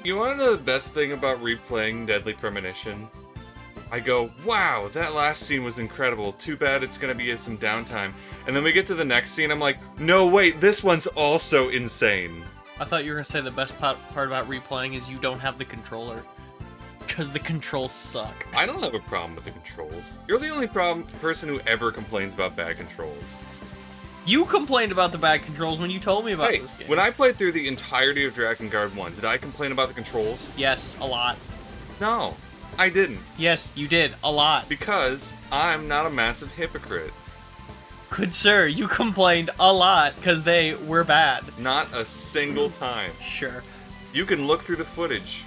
You want to know the best thing about replaying Deadly Premonition? I go, wow, that last scene was incredible. Too bad it's going to be some downtime. And then we get to the next scene, I'm like, no, wait, this one's also insane. I thought you were going to say the best part about replaying is you don't have the controller. Because the controls suck. I don't have a problem with the controls. You're the only person who ever complains about bad controls. You complained about the bad controls when you told me about this game. When I played through the entirety of Drakengard 1, did I complain about the controls? Yes, a lot. No, I didn't. Yes, you did. A lot. Because I'm not a massive hypocrite. Good sir, you complained a lot because they were bad. Not a single time. Sure. You can look through the footage.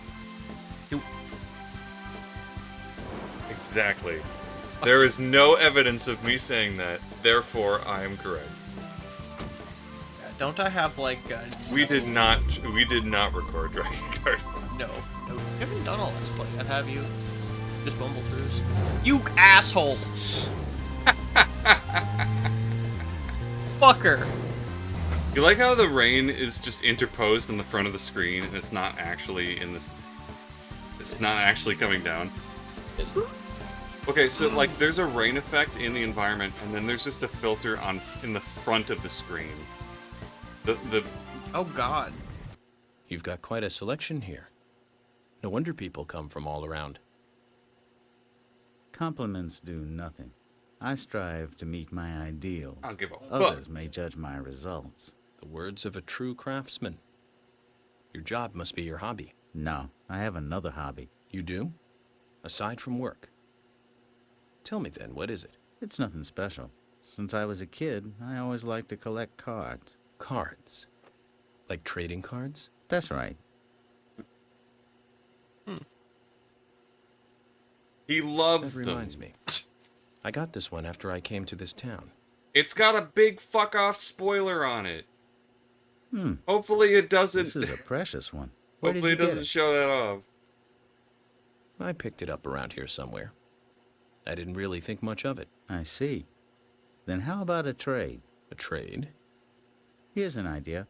Exactly. There is no evidence of me saying that, therefore I am correct. Don't I have like? We did not record Drakengard. No. You haven't done all this play yet, have you? Just Bumblethroughs. You asshole! Fucker! You like how the rain is just interposed in the front of the screen, and it's not actually in this. It's not actually coming down. Is it? Okay, so like there's a rain effect in the environment, and then there's just a filter in the front of the screen. Oh God. You've got quite a selection here. No wonder people come from all around. Compliments do nothing. I strive to meet my ideals. I'll give up. Others may judge my results. The words of a true craftsman. Your job must be your hobby. No, I have another hobby. You do? Aside from work? Tell me then, what is it? It's nothing special. Since I was a kid, I always liked to collect cards. Cards? Like trading cards? That's right. He loves That them. reminds me. I got this one after I came to this town. It's got a big fuck off spoiler on it. Hmm. Hopefully it doesn't. This is a precious one. Where Hopefully it did you get doesn't show that off. I picked it up around here somewhere. I didn't really think much of it. I see. Then how about a trade? A trade? Here's an idea.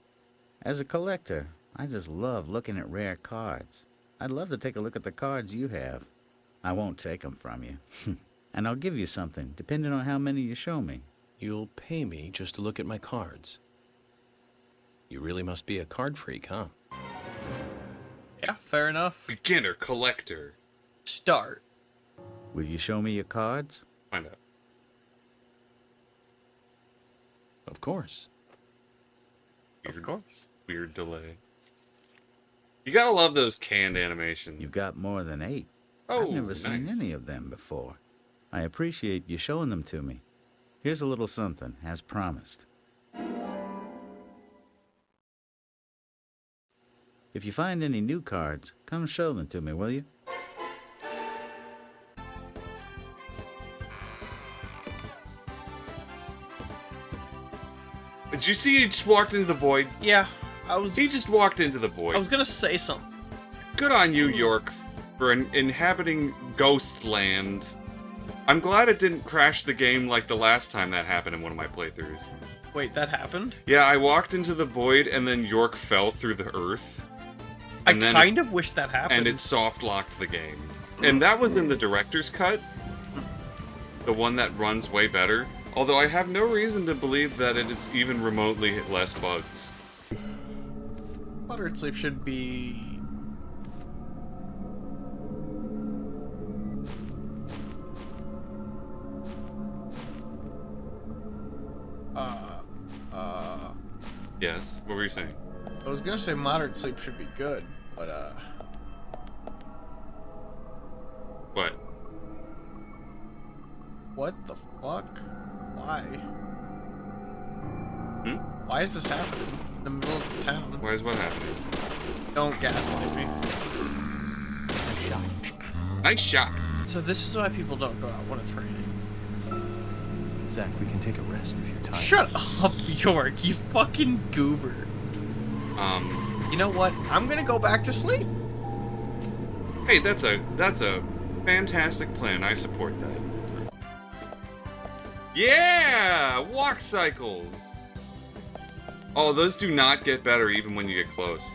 As a collector, I just love looking at rare cards. I'd love to take a look at the cards you have. I won't take them from you. And I'll give you something, depending on how many you show me. You'll pay me just to look at my cards. You really must be a card freak, huh? Yeah, fair enough. Beginner collector. Start. Will you show me your cards? Find out. Of course. Of course. Weird delay. You gotta love those canned animations. You've got more than 8. Oh, I've never seen nice. any of them before. I appreciate you showing them to me. Here's a little something, as promised. If you find any new cards, come show them to me, will you? Did you see he just walked into the void? Yeah, He just walked into the void. I was gonna say something. Good on you, York, for inhabiting Ghostland. I'm glad it didn't crash the game like the last time that happened in one of my playthroughs. Wait, that happened? Yeah, I walked into the void and then York fell through the earth. I And then kind of wish that happened. And it soft-locked the game. And that was in the director's cut. The one that runs way better. Although I have no reason to believe that it is even remotely less bugs. Moderate sleep should be... Yes, what were you saying? I was gonna say moderate sleep should be good, but What? what the fuck? Why? Hmm? Why is this happening in the middle of the town? Why is what happening? Don't gaslight me. Nice shot! So this is why people don't go out when it's raining. Zach, we can take a rest if you're tired. Shut up, York, you fucking goober. You know what? I'm gonna go back to sleep. Hey, that's a fantastic plan. I support that. Yeah! Walk cycles! Oh, those do not get better even when you get close.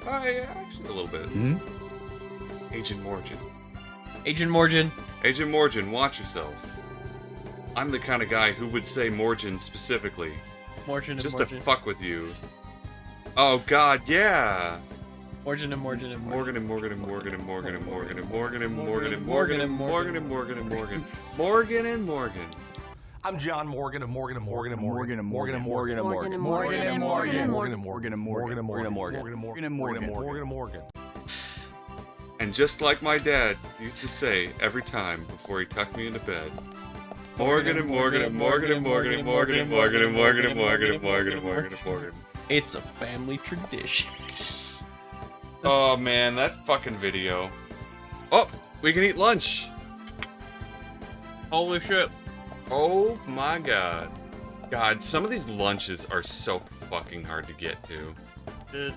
Actually, a little bit. Hmm? Agent Morgan. Agent Morgan. Agent Morgan, watch yourself. I'm the kind of guy who would say Morgan specifically. Morgan and Just Morgan. to fuck with you. Oh god, yeah! Morgan and Morgan and Morgan and Morgan and Morgan and Morgan and Morgan and Morgan and Morgan and Morgan and Morgan and Morgan and Morgan. Morgan and Morgan. I'm John Morgan of Morgan and Morgan and Morgan and Morgan and Morgan and Morgan and Morgan and Morgan and Morgan and Morgan and Morgan and Morgan and Morgan and Morgan and Morgan and Morgan and Morgan. And just like my dad used to say every time before he tucked me into bed, Morgan and Morgan and Morgan and Morgan and Morgan and Morgan and Morgan and Morgan and Morgan and Morgan and Morgan. It's a family tradition. Oh man, that fucking video. Oh, we can eat lunch. Holy shit. Oh my god. God, some of these lunches are so fucking hard to get to. Did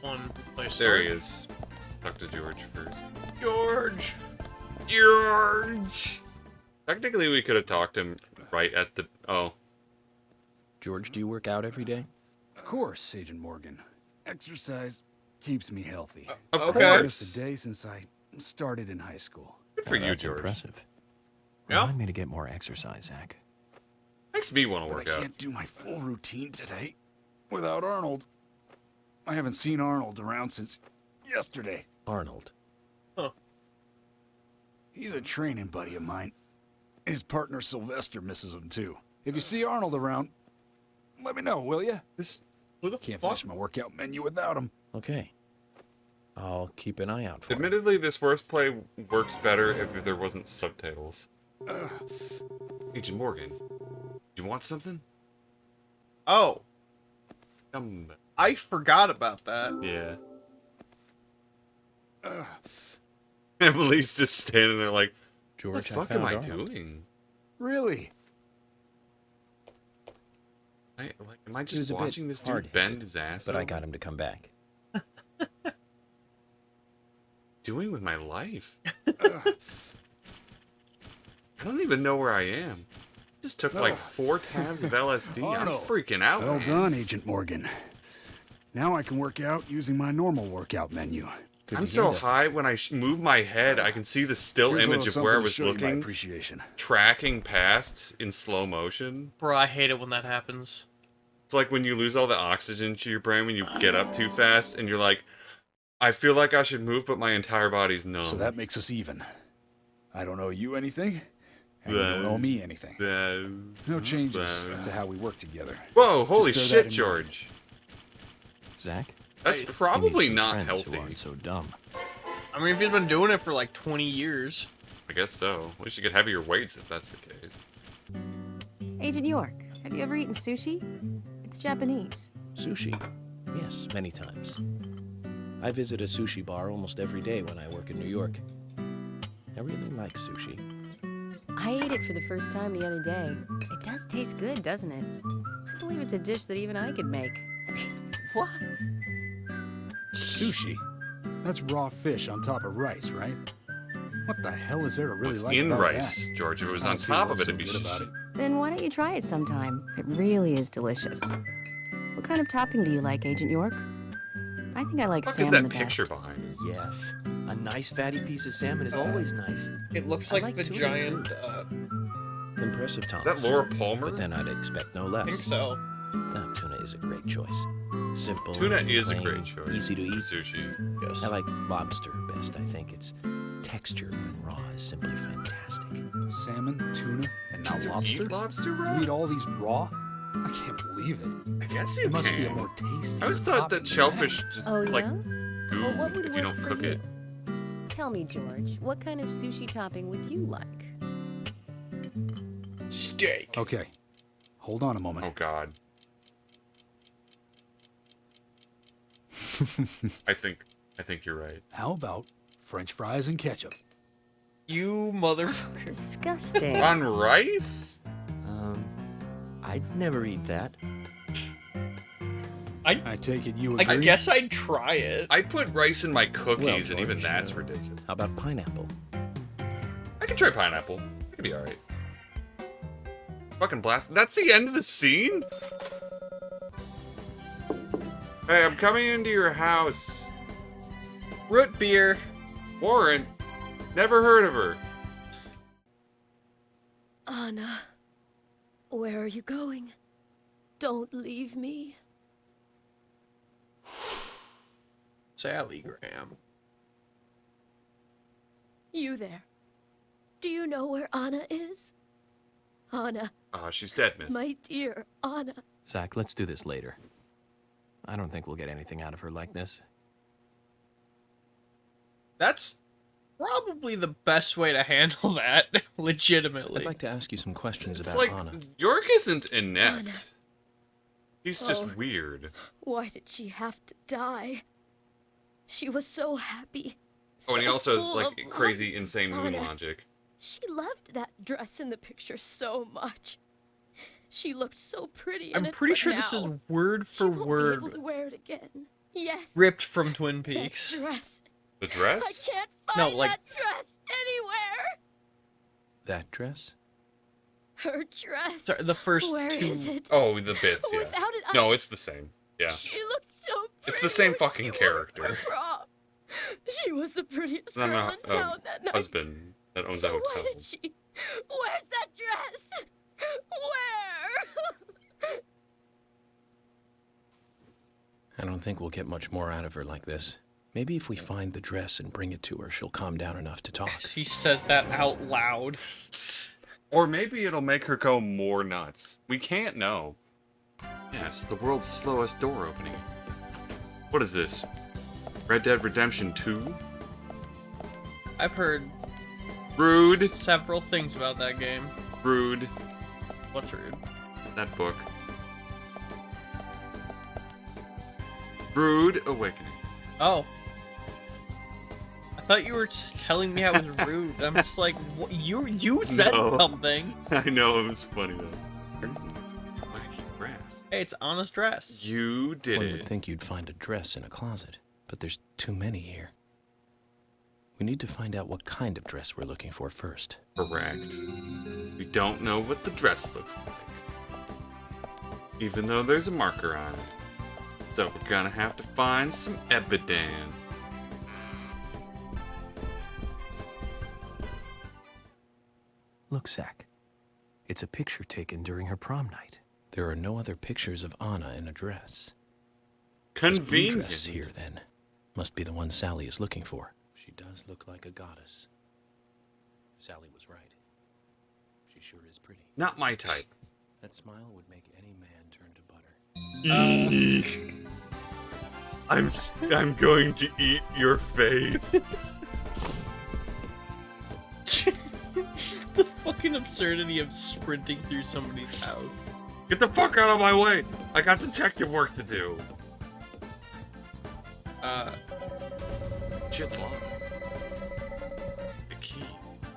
one place. There he is. Talk to George first. George. George! Technically, we could have talked to him right at the... Oh. George, do you work out every day? Of course, Agent Morgan. Exercise keeps me healthy. Of Okay. I course. missed a day since I started in high school. Good for you, That's George. impressive. Yeah. Remind me to get more exercise, Zach. Makes me want to But work I out. can't do my full routine today without Arnold. I haven't seen Arnold around since yesterday. Arnold. He's a training buddy of mine. His partner Sylvester misses him too. If you see Arnold around, let me know, will you? This... Who the Can't fuck? finish my workout menu without him. Okay. I'll keep an eye out for it. Admittedly, this play works better if there wasn't subtitles. Agent Morgan, do you want something? Oh, Come... I forgot about that. Yeah. Emily's just standing there like, what George, the fuck am found I Arnold. doing? Really? Am I He just was a bit watching this dude hard-headed, bend his ass? But I over? got him to come back. Doing with my life? I don't even know where I am. Just took like 4 tabs of LSD. I'm Arnold. freaking out. Well man. done, Agent Morgan. Now I can work out using my normal workout menu. Good I'm to hear so that. high when I move my head, I can see the still Here's a image little of where I something to was show you my looking, appreciation. tracking past in slow motion. Bro, I hate it when that happens. It's like when you lose all the oxygen to your brain when you get up too fast, and you're like, I feel like I should move, but my entire body's numb. So that makes us even. I don't owe you anything, and you don't owe me anything. No changes to how we work together. Whoa, holy Just bear that shit, in mind. George. Zach? That's Hey, you need probably some not friends healthy. Who aren't so dumb. I mean, if he's been doing it for like 20 years. I guess so. At least you get heavier weights if that's the case. Agent York, have you ever eaten sushi? It's Japanese. Sushi? Yes, many times. I visit a sushi bar almost every day when I work in New York. I really like sushi. I ate it for the first time the other day. It does taste good, doesn't it? I believe it's a dish that even I could make. What? Sushi? That's raw fish on top of rice, right? What the hell is there to really What's like in about rice, that? George? If it was I on don't see top of what's it, so it'd be good about it. Then why don't you try it sometime? It really is delicious. What kind of topping do you like, Agent York? I think I like What the fuck is salmon that the picture best. behind it? Yes. A nice fatty piece of salmon is always nice. It looks I like, like the tuna, giant, too. Impressive, Is Thomas. that Laura Palmer? But then I'd expect no I think less. so. Now, tuna is a great choice. Simple. Tuna is a plain, great choice. Easy to eat. Sushi. Yes. I like lobster best. I think its texture when raw is simply fantastic. Salmon, tuna, and now You lobster? eat lobster You raw? eat all these raw? I can't believe it. I guess you It must can. be a more tasty. I always thought that shellfish just Oh, like yeah? goo Well, what would if you work don't for cook it. Tell me, George, what kind of sushi topping would you like? Steak. Okay, hold on a moment. Oh God. I think you're right. How about French fries and ketchup? You motherfucker. Disgusting. On rice? I'd never eat that. I take it you agree? I guess I'd try it. I put rice in my cookies, Well, and even George, that's ridiculous. How about pineapple? I can try pineapple. It could be alright. Fucking blast. That's the end of the scene? Hey, I'm coming into your house. Root beer. Warren. Never heard of her. Anna, where are you going? Don't leave me. Sally Graham. You there. Do you know where Anna is? Anna. She's dead, miss. My dear Anna. Zach, let's do this later. I don't think we'll get anything out of her like this. That's probably the best way to handle that, legitimately. I'd like to ask you some questions It's about like, Anna. York isn't inept. Anna. He's just weird. Why did she have to die? She was so happy. Oh, and he so also has, full like, of crazy, life. insane moon Anna. logic. She loved that dress in the picture so much. She looked so pretty in I'm it, pretty but sure this is now word she for won't be word able to wear it again. Yes. ripped from Twin That Peaks. dress. The I dress? can't No, find like- that dress anywhere. That dress? Her dress. Sorry, the first Where two. is it? Oh, the bits, yeah. Without it, No, it's the same. Yeah. She looked so pretty. It's the same when fucking she wore character. her bra. She was the prettiest No, girl no, in town that night. husband that owns So a hotel. why did she? Where's that dress? Where? I don't think we'll get much more out of her like this. Maybe if we find the dress and bring it to her, she'll calm down enough to talk. He says that out loud. Or maybe it'll make her go more nuts. We can't know. Yes, the world's slowest door opening. What is this? Red Dead Redemption 2? I've heard Rude. several things about that game. Rude. What's rude? That book. Rude Awakening. Oh. I thought you were telling me I was rude. I'm just like, what? You said No. something. I know, it was funny though. Wacky grass. Hey, it's honest dress. You did One would it. think you'd find a dress in a closet, but there's too many here. We need to find out what kind of dress we're looking for first. Correct. We don't know what the dress looks like. Even though there's a marker on it. So we're gonna have to find some evidence. Look, Zach. It's a picture taken during her prom night. There are no other pictures of Anna in a dress. This blue Convenient. dress here, then. Must be the one Sally is looking for. She does look like a goddess. Sally was right. She sure is pretty. Not my type. That smile would make any man turn to butter. I'm going to eat your face. Just the fucking absurdity of sprinting through somebody's house. Get the fuck out of my way. I got detective work to do. Shit's locked. The key.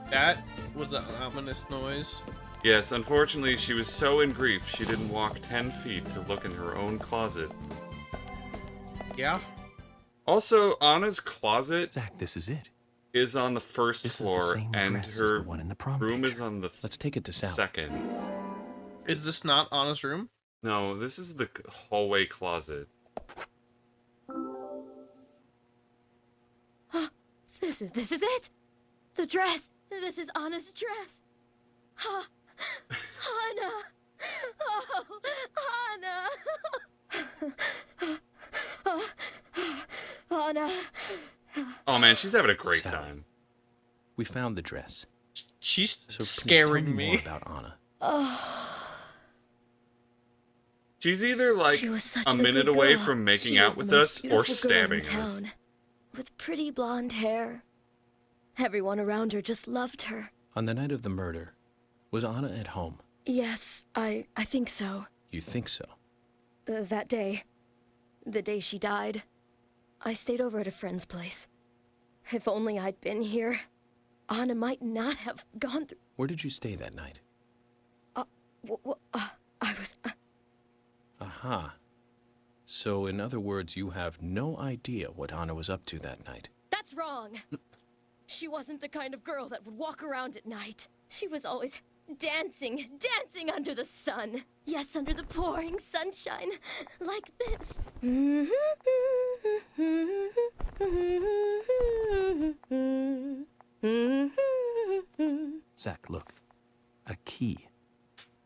That was an ominous noise. Yes, unfortunately, she was so in grief she didn't walk 10 feet to look in her own closet. Yeah. Also, Anna's closet Zach, this is it. is on the first This floor, is the same and dress as her the one in the prom room is picture. on the Let's take it to Sally. second. Is this not Anna's room? No, this is the hallway closet. This is it. The dress. This is Anna's dress. Anna. Oh, Anna. Anna. Oh man, she's having a great Sally. time. We found the dress. She's So please scaring tell me me. more about Anna. She's either like She was such a minute good away girl. from making She out was with the most us or beautiful girl in stabbing us. town, with pretty blonde hair. Everyone around her just loved her. On the night of the murder, was Anna at home? Yes, I think so. You think so? That day, the day she died, I stayed over at a friend's place. If only I'd been here, Anna might not have gone through. Where did you stay that night? I was. Aha. So, in other words, you have no idea what Anna was up to that night. That's wrong. She wasn't the kind of girl that would walk around at night. She was always dancing, dancing under the sun. Yes, under the pouring sunshine, like this. Zach, look. A key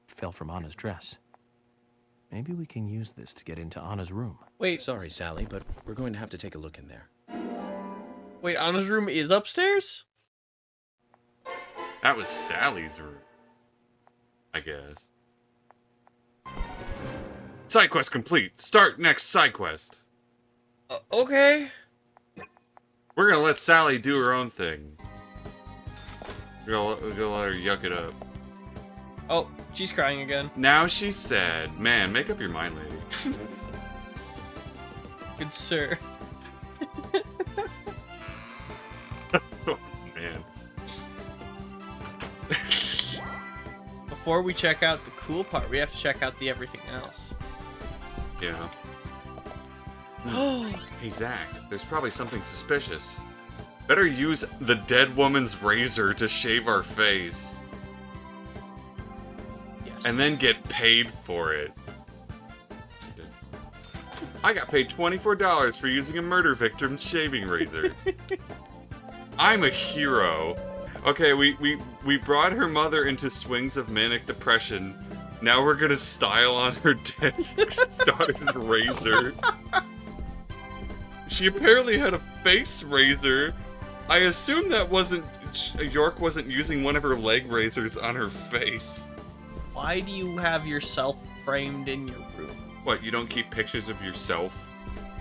fell from Anna's dress. Maybe we can use this to get into Anna's room. Wait, Sorry, Sally, but we're going to have to take a look in there. wait, Anna's room is upstairs? That was Sally's room, I guess. Side quest complete. Start next side quest. Okay. We're gonna let Sally do her own thing. We're gonna let her yuck it up. Oh, she's crying again. Now she's sad. Man, make up your mind, lady. Good sir. Oh, man. Before we check out the cool part, we have to check out the everything else. Yeah. Hey, Zach, there's probably something suspicious. Better use the dead woman's razor to shave our face. Yes. And then get paid for it. I got paid $24 for using a murder victim's shaving razor. I'm a hero. Okay, we brought her mother into swings of manic depression. Now we're gonna style on her dead daughter's razor. She apparently had a face razor. I assume that York wasn't using one of her leg razors on her face. Why do you have yourself framed in your room? What, you don't keep pictures of yourself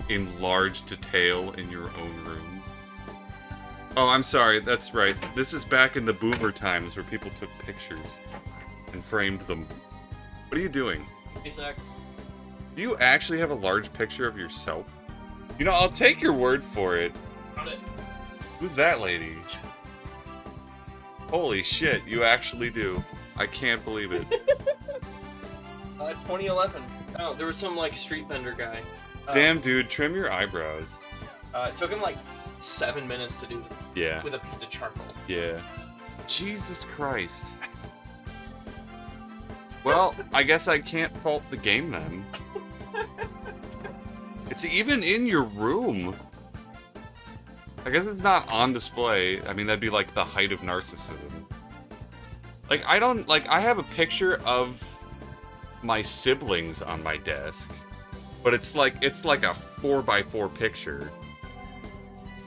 in large detail in your own room? Oh, I'm sorry, that's right. This is back in the boomer times where people took pictures and framed them. What are you doing? Hey, Zach. Do you actually have a large picture of yourself? You know, I'll take your word for it. Found it. Who's that lady? Holy shit, you actually do. I can't believe it. 2011. Oh, there was some, like, street vendor guy. Damn, dude, trim your eyebrows. It took him, like, 7 minutes to do it. Yeah. With a piece of charcoal. Yeah. Jesus Christ. Well, I guess I can't fault the game then. It's even in your room. I guess it's not on display. I mean, that'd be like the height of narcissism. Like, I have a picture of my siblings on my desk, but it's like a 4x4 picture.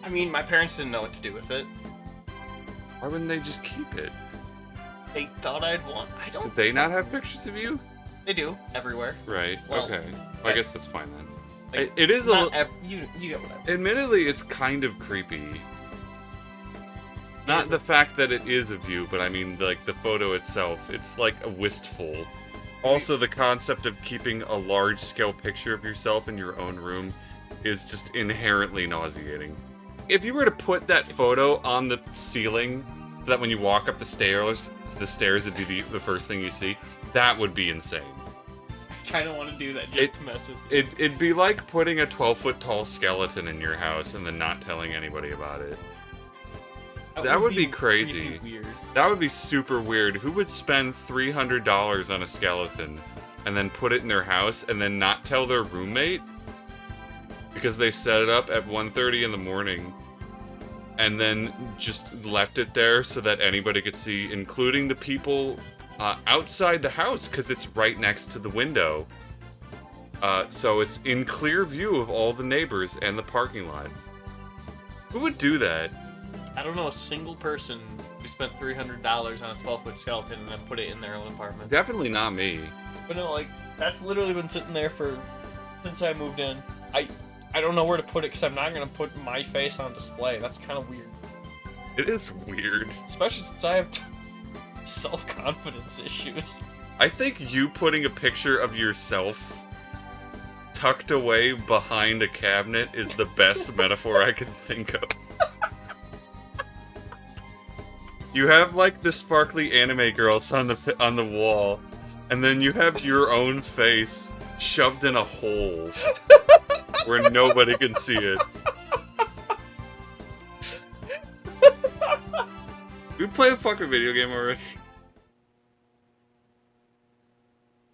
I mean, my parents didn't know what to do with it. Why wouldn't they just keep it? They thought I'd want. I don't. Did they not have pictures of you? They do everywhere. Right. Well, okay. Well, I guess that's fine then. Like, It is not a. you get whatever. Admittedly, it's kind of creepy. Not the fact that it is of you, but I mean, like, the photo itself. It's, like, a wistful. Also, the concept of keeping a large-scale picture of yourself in your own room is just inherently nauseating. If you were to put that photo on the ceiling, so that when you walk up the stairs would be the first thing you see, that would be insane. I kind of want to do that just to mess with you. It'd be like putting a 12-foot tall skeleton in your house and then not telling anybody about it. That would be crazy. Weird. That would be super weird. Who would spend $300 on a skeleton and then put it in their house and then not tell their roommate? Because they set it up at 1:30 in the morning and then just left it there so that anybody could see, including the people outside the house, because it's right next to the window. So it's in clear view of all the neighbors and the parking lot. Who would do that? I don't know a single person who spent $300 on a 12-foot skeleton and then put it in their own apartment. Definitely not me. But no, like, that's literally been sitting there since I moved in. I don't know where to put it because I'm not going to put my face on display. That's kind of weird. It is weird. Especially since I have self-confidence issues. I think you putting a picture of yourself tucked away behind a cabinet is the best metaphor I can think of. You have, like, the sparkly anime girls on the wall, and then you have your own face shoved in a hole where nobody can see it. We play the fucking video game already.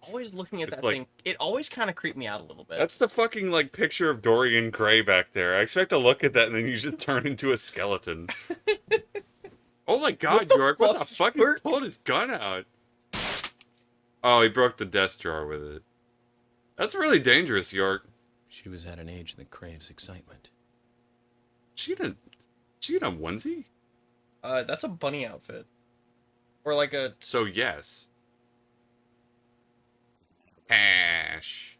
always looking at It's that like- thing, it always kind of creeped me out a little bit. That's the fucking like picture of Dorian Gray back there. I expect to look at that and then you just turn into a skeleton. Oh my god, the York, what the fuck, fuck? He's York? pulling his gun out. Oh, he broke the desk drawer with it. That's really dangerous, York. She was at an age that craves excitement. She in a onesie? That's a bunny outfit. Or like a... So yes. Hash.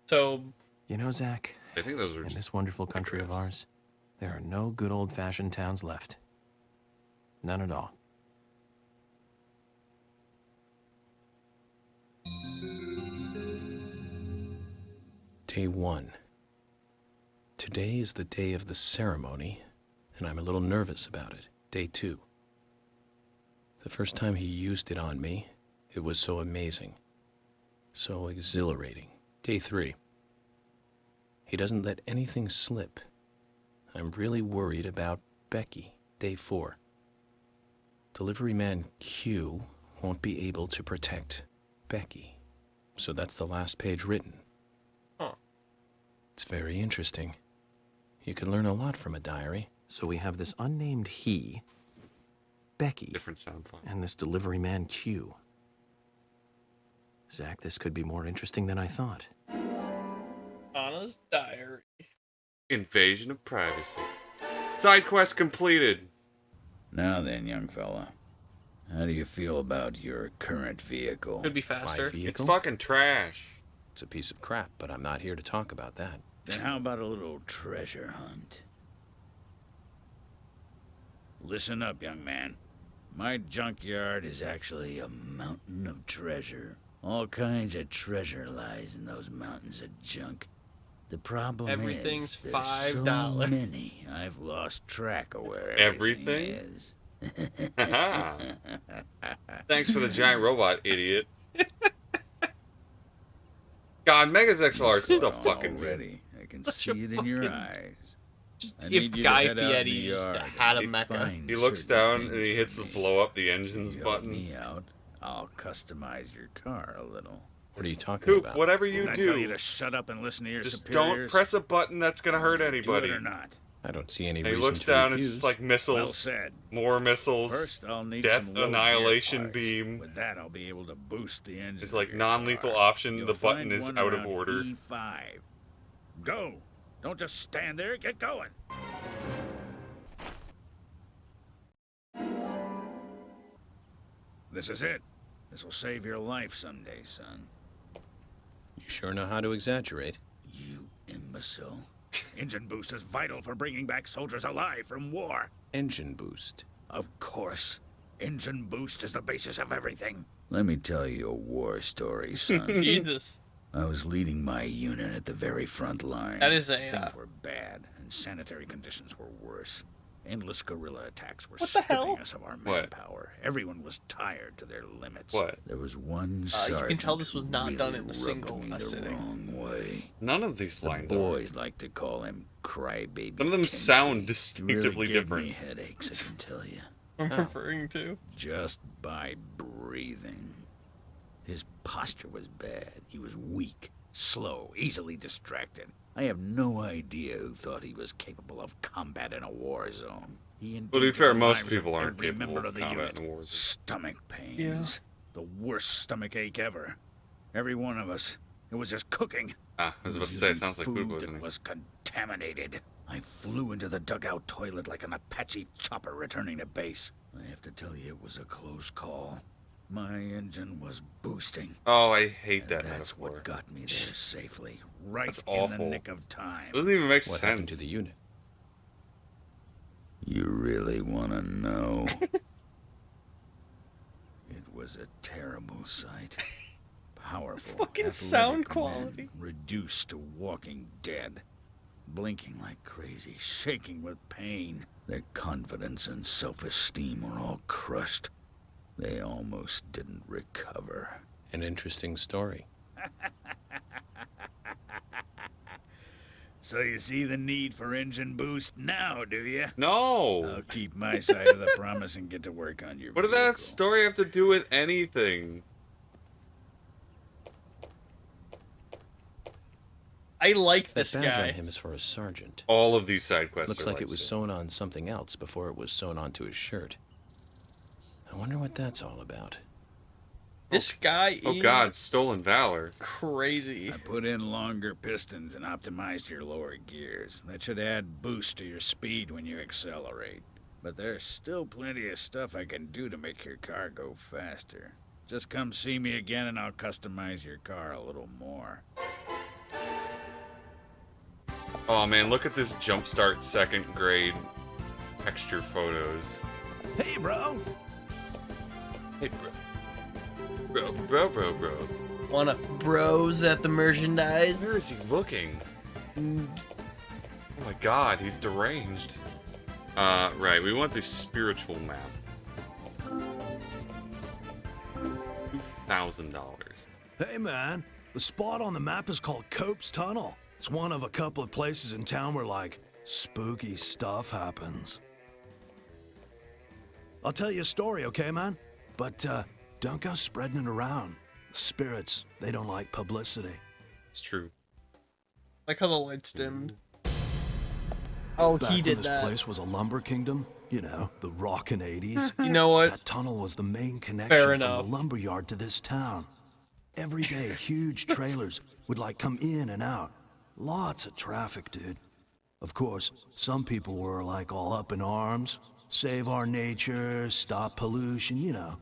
So, You know, Zach, I think those were in just this wonderful country of ours, there are no good old-fashioned towns left. None at all. Day 1. Today is the day of the ceremony, and I'm a little nervous about it. Day 2. The first time he used it on me, it was so amazing, so exhilarating. Day 3. He doesn't let anything slip. I'm really worried about Becky. Day 4. Delivery man Q won't be able to protect Becky. So that's the last page written. Huh. It's very interesting. You can learn a lot from a diary. So we have this unnamed he, Becky, different sound file. and this delivery man Q. Zach, this could be more interesting than I thought. Anna's diary. Invasion of privacy. Side quest completed. Now then, young fella. How do you feel about your current vehicle? Could be My faster. It's vehicle? fucking trash. It's a piece of crap, but I'm not here to talk about that. Then how about a little treasure hunt? Listen up, young man. My junkyard is actually a mountain of treasure. All kinds of treasure lies in those mountains of junk. The problem Everything's is there's so $5. many, I've lost track of where Everything? everything is. Haha. Thanks for the giant robot, idiot. God, Mega's XLR is so fucking good. ready. I can Such see a it in your fucking- eyes. Just I give need you to Guy head out in the Fieri just yard had a and mecha. find He looks certain down and things he for hits the me. blow up the engines You help button. me out, I'll customize your car a little. What are you talking Coop, about? whatever you Didn't I tell you do, to shut up and listen to your just superiors? don't press a button that's gonna hurt Do anybody. it or not? I don't see any And he reason looks to down and refuse. it's just like Well missiles, said. more missiles. First, I'll need death some low gear annihilation parts. beam. With that, I'll be able to boost the engine. It's of like your non-lethal car. option, You'll the button find is one out of around order. E5. Go! Don't just stand there. Get going. This is it. This will save your life someday, son. You sure know how to exaggerate. You imbecile. Engine boost is vital for bringing back soldiers alive from war. Engine boost. Of course. Engine boost is the basis of everything. Let me tell you a war story, son. Jesus. I was leading my unit at the very front line. That is a, Things were bad, and sanitary conditions were worse. Endless guerrilla attacks were What the stripping hell? us of our What? manpower. Everyone was tired to their limits. What? There was one you sergeant can tell this was who not really done in a rubbed single me the sitting. wrong way. None of these The lines are. boys like to call him Crybaby. None of them Timothy. sound He distinctively really gave different. me headaches, I can tell you. I'm Oh. referring to. Just by breathing. His posture was bad. He was weak, slow, easily distracted. I have no idea who thought he was capable of combat in a war zone. He Well, to be endangered fair, the most lives people of aren't every capable member of the combat unit. in a war zone. Stomach pains. The worst stomach ache ever. Every one of us. It was just cooking. Ah, I was He about to say, it using sounds like food that poisoning. was contaminated. I flew into the dugout toilet like an Apache chopper returning to base. I have to tell you, it was a close call. My engine was boosting. Oh, I hate that And that's metaphor. what got me there safely, right That's in the awful. nick of time. Doesn't even make What sense. happened to the unit? You really want to know? It was a terrible sight. Powerful, Fucking athletic sound men quality. reduced to walking dead, blinking like crazy, shaking with pain. Their confidence and self-esteem were all crushed. They almost didn't recover. An interesting story. So you see the need for engine boost now, do you? No. I'll keep my side of the promise and get to work on your What did that vehicle. story have to do with anything? I like That this badge guy. on him is for a sergeant. All of these side quests Looks are like it was this. sewn on something else before it was sewn onto his shirt. I wonder what that's all about. This guy Oh is god, stolen valor. crazy. I put in longer pistons and optimized your lower gears. That should add boost to your speed when you accelerate. But there's still plenty of stuff I can do to make your car go faster. Just come see me again and I'll customize your car a little more. Oh man, look at this Jumpstart 2nd grade texture photos. Hey, bro. Hey bro. Wanna bros at the merchandise? Where is he looking? Oh my god, he's deranged. Right, we want the spiritual map. $2,000. Hey, man. The spot on the map is called Cope's Tunnel. It's one of a couple of places in town where, like, spooky stuff happens. I'll tell you a story, okay, man? But, don't go spreading it around. Spirits, they don't like publicity. It's true. Like how the lights dimmed. Oh, Back he when did this that. place was a lumber kingdom, you know, the rockin' 80s. You know what? That tunnel was the main connection Fair from enough. the lumber yard to this town. Every day, huge trailers would like come in and out. Lots of traffic, dude. Of course, some people were like all up in arms. Save our nature, stop pollution, you know.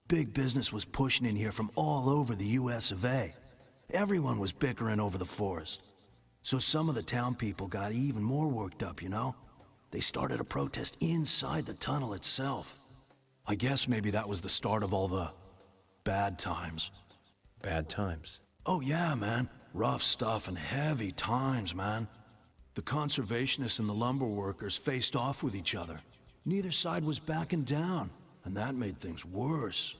Big business was pushing in here from all over the US of A. Everyone was bickering over the forest. So some of the town people got even more worked up, you know? They started a protest inside the tunnel itself. I guess maybe that was the start of all the bad times. Bad times. Oh yeah, man. Rough stuff and heavy times, man. The conservationists and the lumber workers faced off with each other. Neither side was backing down, and that made things worse.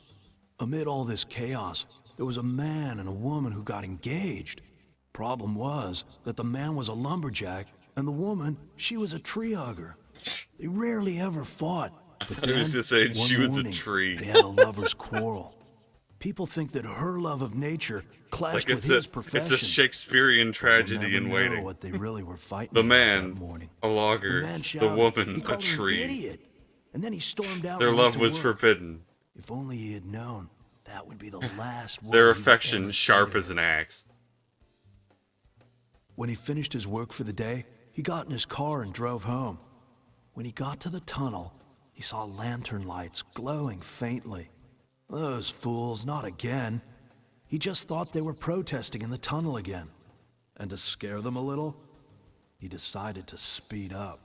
Amid all this chaos, there was a man and a woman who got engaged. Problem was that the man was a lumberjack, and the woman, she was a tree hugger. They rarely ever fought. I But thought he was then, just saying one she was a morning, tree. They had a lover's quarrel. People think that her love of nature clashed Like with his profession. it's a Shakespearean tragedy in Know waiting. what they really were fighting The about man, that morning. a logger, man the shouted. woman, He a called her an tree. idiot. And then he stormed out. Their and went love to was work. forbidden. If only he had known, that would be the last word. Their he would affection ever say sharp to as her. an axe. When he finished his work for the day, he got in his car and drove home. When he got to the tunnel, he saw lantern lights glowing faintly. Those fools, not again. He just thought they were protesting in the tunnel again. And to scare them a little, he decided to speed up.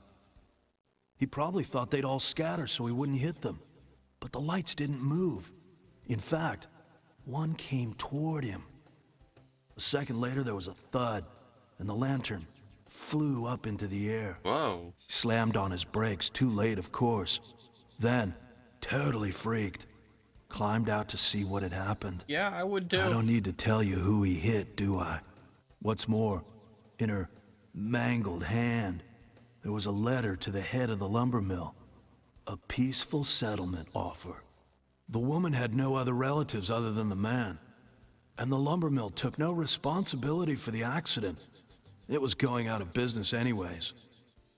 He probably thought they'd all scatter so he wouldn't hit them. But the lights didn't move. In fact, one came toward him. A second later, there was a thud, and the lantern flew up into the air. Whoa. He slammed on his brakes, too late, of course. Then, totally freaked, climbed out to see what had happened. Yeah, I would do. I don't need to tell you who he hit, do I? What's more, in her mangled hand, there was a letter to the head of the lumber mill. A peaceful settlement offer. The woman had no other relatives other than the man. And the lumber mill took no responsibility for the accident. It was going out of business anyways.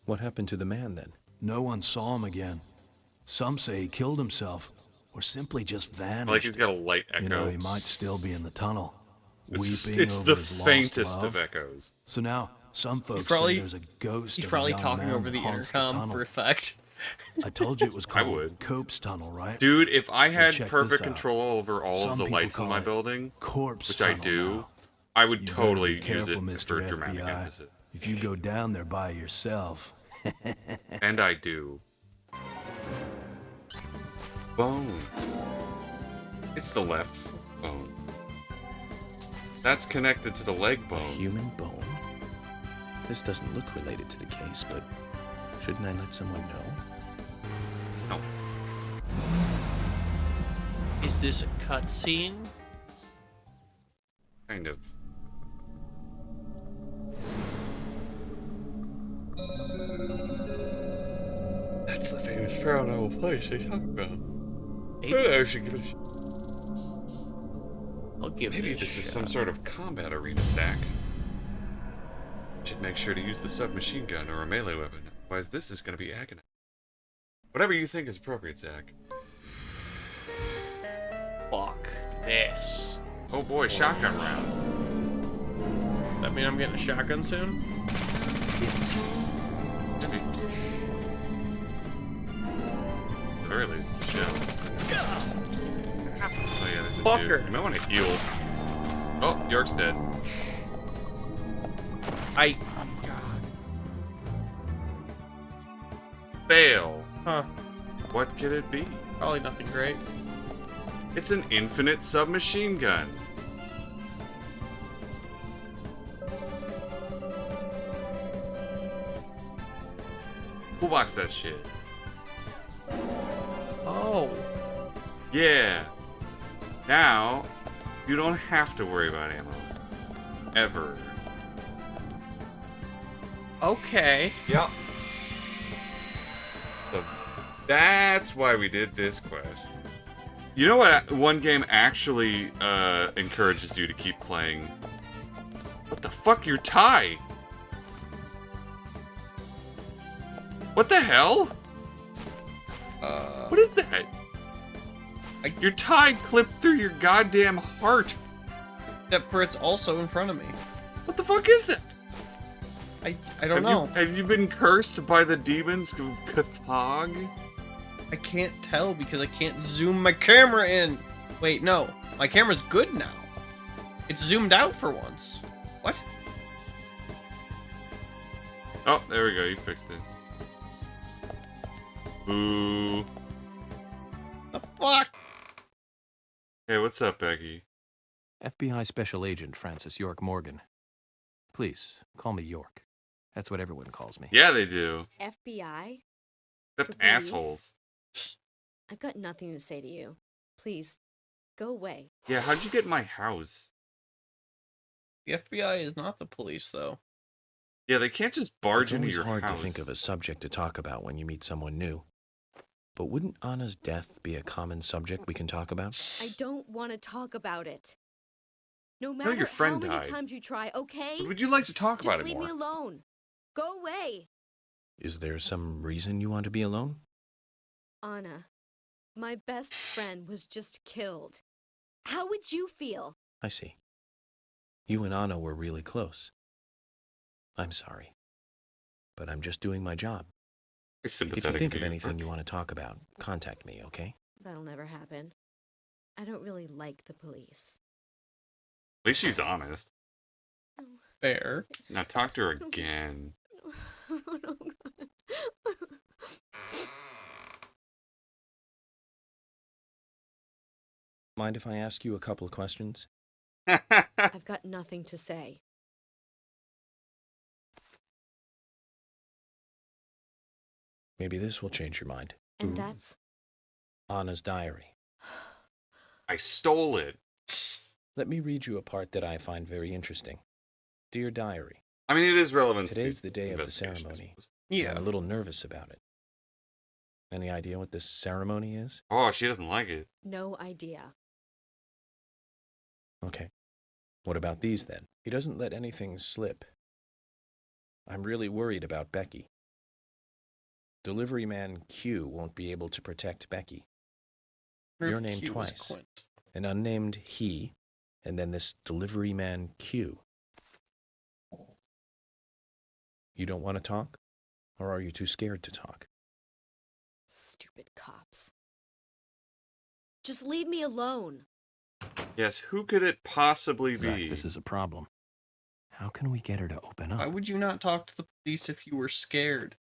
What happened to the man then? No one saw him again. Some say he killed himself, or simply just vanished. Like he's got a light echo. You know, he might still be in the tunnel, It's weeping the over his faintest lost love. of echoes. So now, some folks probably- say there's a ghost He's of probably a young talking man over that the haunts intercom tunnel. for effect. I told you it was I called would. Cope's Tunnel, right? Dude, if I had check this perfect out. control over all Some of the people lights in call my it building, Corpse which I Tunnel do, now. I would You better totally be use careful, it Mr. for dramatic FBI. emphasis. If you go down there by yourself. And I do. Bone. It's the left bone. That's connected to the leg A bone. human bone? This doesn't look related to the case, but shouldn't I let someone know? No. Is this a cutscene? Kind of. That's the famous paranormal place they talk about. Maybe. I should give it a I'll give Maybe it a this is shot. some sort of combat arena stack. Should make sure to use the submachine gun or a melee weapon, otherwise this is going to be agonizing. Whatever you think is appropriate, Zach. Fuck this. Oh boy, shotgun rounds. That mean I'm getting a shotgun soon? Maybe. At the very least, the shell. Oh yeah, that's a Fucker. dude. You might want to heal. Oh, York's dead. Fail. Huh. What could it be? Probably nothing great. It's an infinite submachine gun. Toolbox that shit. Oh. Yeah. Now, you don't have to worry about ammo. Ever. Okay. Yep. So that's why we did this quest. You know what one game actually encourages you to keep playing? What the fuck, your tie? What the hell? What is that? Your tie clipped through your goddamn heart. Except for it's also in front of me. What the fuck is that? I don't know. Have you been cursed by the demons of Cathog? I can't tell because I can't zoom my camera in. Wait, no. My camera's good now. It's zoomed out for once. What? Oh, there we go. You fixed it. Boo. The fuck? Hey, what's up, Becky? FBI Special Agent Francis York Morgan. Please, call me York. That's what everyone calls me. Yeah, they do. FBI? Except For police? assholes. I've got nothing to say to you. Please, go away. Yeah, how'd you get in my house? The FBI is not the police, though. Yeah, they can't just barge It's into always your hard house. to think of a subject to talk about when you meet someone new. But wouldn't Anna's death be a common subject we can talk about? I don't want to talk about it. No matter your friend how many died. times you try, okay? But would you like to talk about Just it leave more? me alone. Go away. Is there some reason you want to be alone? Anna, my best friend was just killed. How would you feel? I see. You and Anna were really close. I'm sorry. But I'm just doing my job. It's If you sympathetic think to of you. anything you want to talk about, contact me, okay? That'll never happen. I don't really like the police. At least she's honest. Fair. Now talk to her again. Oh, no, God. Mind if I ask you a couple of questions? I've got nothing to say. Maybe this will change your mind. And that's... Anna's diary. I stole it. Let me read you a part that I find very interesting. Dear Diary, I mean, it is relevant. to today's the day of the investigation, I ceremony. suppose. Yeah. I'm a little nervous about it. Any idea what this ceremony is? Oh, she doesn't like it. No idea. Okay. What about these then? He doesn't let anything slip. I'm really worried about Becky. Delivery man Q won't be able to protect Becky. Your name Q was twice. Quint. An unnamed he, and then this delivery man Q. You don't want to talk? Or are you too scared to talk? Stupid cops. Just leave me alone. Yes, who could it possibly Zach, be? this is a problem. How can we get her to open Why up? would you not talk to the police if you were scared?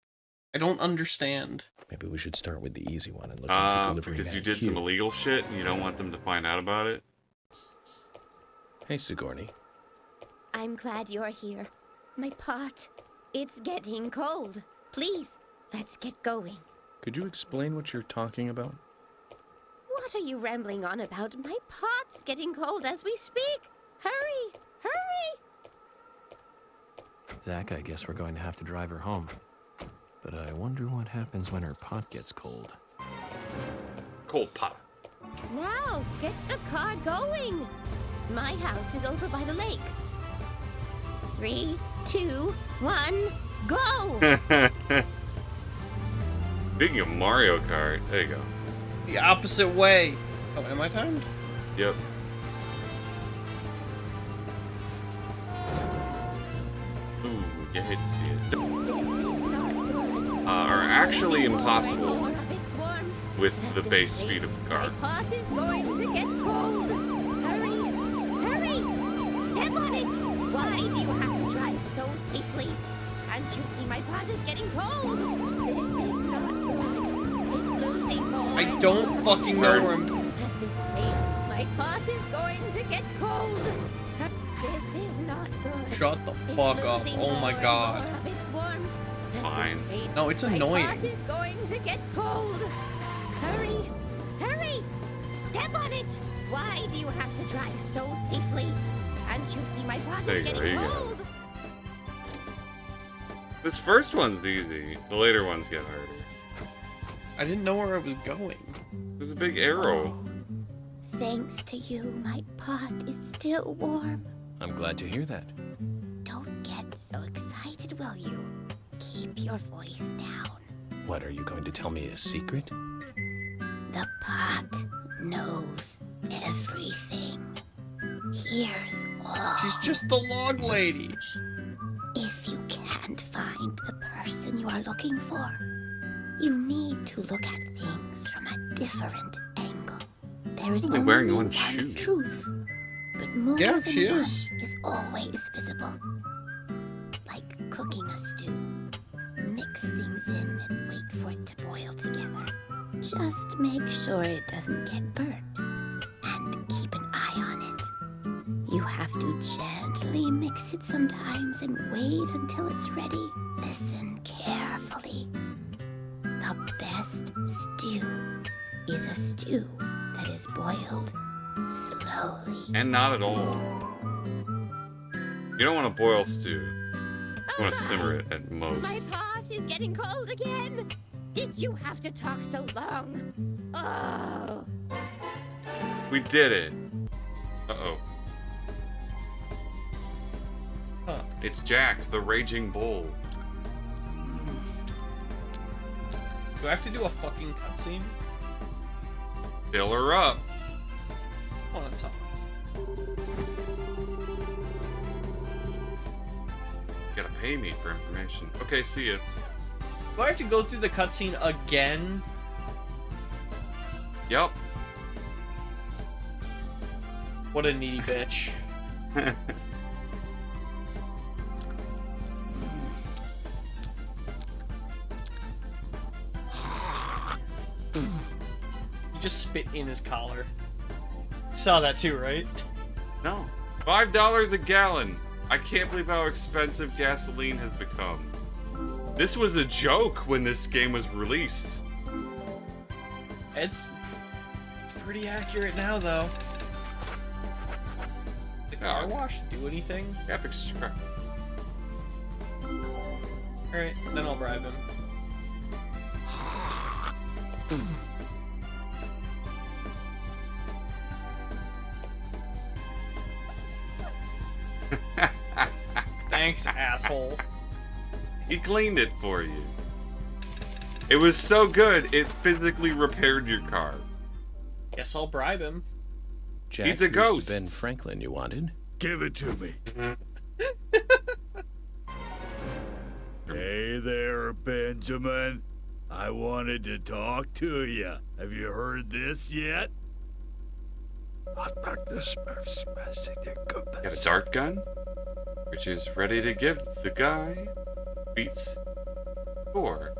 I don't understand. Maybe we should start with the easy one and look into delivery Because man you did Q. some illegal shit and you don't want them to find out about it. Hey, Sigourney. I'm glad you're here. My pot, it's getting cold. Please, let's get going. Could you explain what you're talking about? What are you rambling on about? My pot's getting cold as we speak. Hurry, hurry! Zach, I guess we're going to have to drive her home. but I wonder what happens when her pot gets cold. Cold pot. Now, get the car going. My house is over by the lake. 3, 2, 1, go! Speaking of Mario Kart, there you go. The opposite way. Oh, am I timed? Yep. Ooh, you hate to see it. Are actually impossible with the base speed of the car. My pot is going to get cold. Hurry, hurry, step on it. Why do you have to drive so safely? Can't you see my pot is getting cold? This is not good. It's losing more. I don't fucking know where I'm... At this rate, my pot is going to get cold. This is not good. Shut the fuck up. Oh my god. Fine. No, it's annoying. My pot is going to get cold. Hurry, hurry, step on it. Why do you have to drive so safely? Can't you see my pot There is you go, getting there you go. cold? This first one's easy. The later ones get harder. I didn't know where I was going. There's a big arrow. Thanks to you, my pot is still warm. I'm glad to hear that. Don't get so excited, will you? Keep your voice down. What, are you going to tell me a secret? The pot knows everything. Here's all. She's just the log lady. If you can't find the person you are looking for, you need to look at things from a different angle. There is Only only wearing one one shoe. truth, but more Yeah, than she one is. always visible. Like cooking a stew. Mix things in and wait for it to boil together. Just make sure it doesn't get burnt, and keep an eye on it. You have to gently mix it sometimes and wait until it's ready. Listen carefully. The best stew is a stew that is boiled slowly. And not at all. You don't want to boil stew. You want to simmer it at most. My pot is getting cold again. Did you have to talk so long? Oh. We did it. Uh-oh. Huh. It's Jack, the raging bull. Do I have to do a fucking cutscene? Fill her up. I want to talk. You gotta pay me for information. Okay, see ya. Do I have to go through the cutscene again? Yup. What a needy bitch. You just spit in his collar. You saw that too, right? No. $5 a gallon. I can't believe how expensive gasoline has become. This was a joke when this game was released. It's pretty accurate now, though. Did car wash do anything? Epic scrap. Alright, then I'll bribe him. Thanks, asshole. He cleaned it for you. It was so good, it physically repaired your car. Guess I'll bribe him. Jack, He's a here's ghost. Ben Franklin you wanted. Give it to me. Hey there, Benjamin. I wanted to talk to you. Have you heard this yet? Got a dart gun, which is ready to give the guy beats for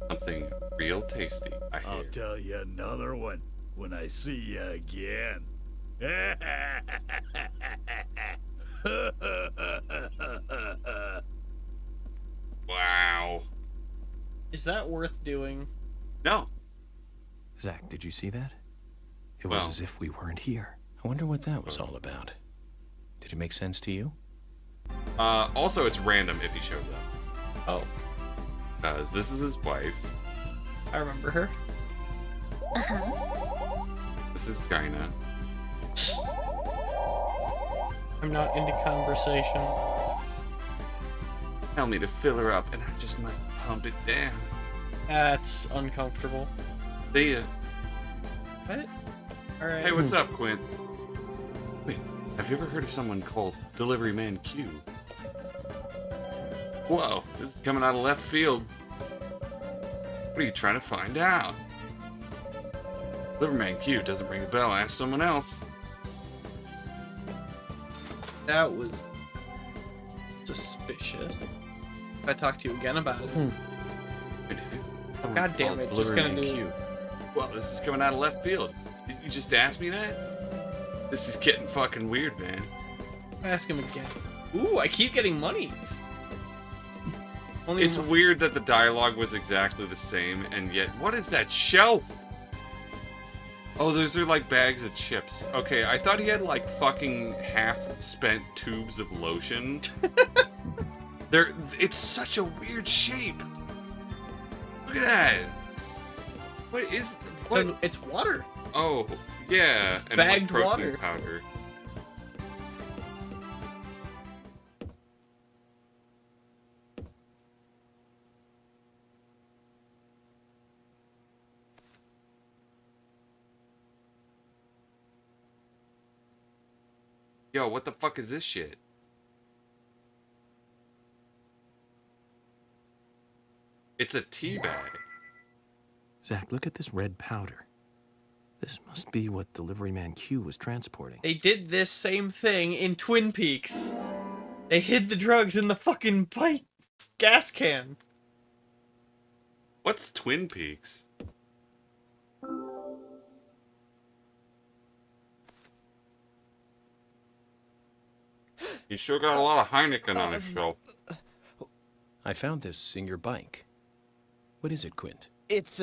something real tasty, I hear. I'll tell you another one when I see you again. Wow. Is that worth doing? No. Zach, did you see that? It was as if we weren't here. I wonder what that was all about. Did it make sense to you? Also, it's random if he shows up. Oh. does. This is his wife. I remember her. This is China. I'm not into conversation. Tell me to fill her up, and I just might pump it down. That's uncomfortable. See ya. What? Alright. Hey, what's up, Quint? Wait, have you ever heard of someone called Delivery Man Q? Whoa, this is coming out of left field. What are you trying to find out? Delivery Man Q doesn't ring a bell. Ask someone else. That was suspicious. If I talk to you again about it. God damn it, just gonna do Q. Well, this is coming out of left field. Did you just ask me that? This is getting fucking weird, man. Ask him again. Ooh, I keep getting money. Only It's weird that the dialogue was exactly the same, and yet, what is that shelf? Oh, those are like bags of chips. Okay, I thought he had like fucking half-spent tubes of lotion. It's such a weird shape. Look at that. What is? What? It's water. Oh, yeah, it's and bagged like protein water. powder. Yo, what the fuck is this shit? It's a tea bag. Zach, look at this red powder. This must be what Delivery Man Q was transporting. They did this same thing in Twin Peaks. They hid the drugs in the fucking pipe gas can. What's Twin Peaks? He sure got a lot of Heineken on his shelf. I found this in your bike. What is it, Quint? It's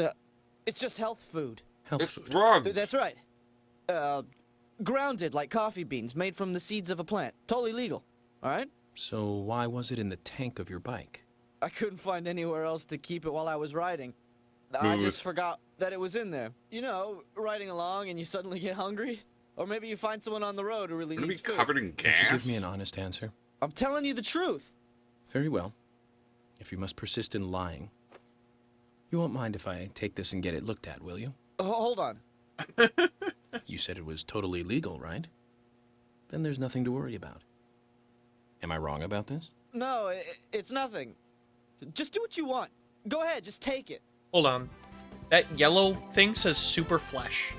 just health food. Health It's food. drugs. That's right. Grounded like coffee beans made from the seeds of a plant. Totally legal. All right? So why was it in the tank of your bike? I couldn't find anywhere else to keep it while I was riding. I just forgot that it was in there. You know, riding along and you suddenly get hungry? Or maybe you find someone on the road who really Gonna be needs food. covered in Can't you gas. give me an honest answer? I'm telling you the truth. Very well. If you must persist in lying, you won't mind if I take this and get it looked at, will you? Hold on. You said it was totally legal, right? Then there's nothing to worry about. Am I wrong about this? No, it's nothing. Just do what you want. Go ahead, just take it. Hold on. That yellow thing says super flesh.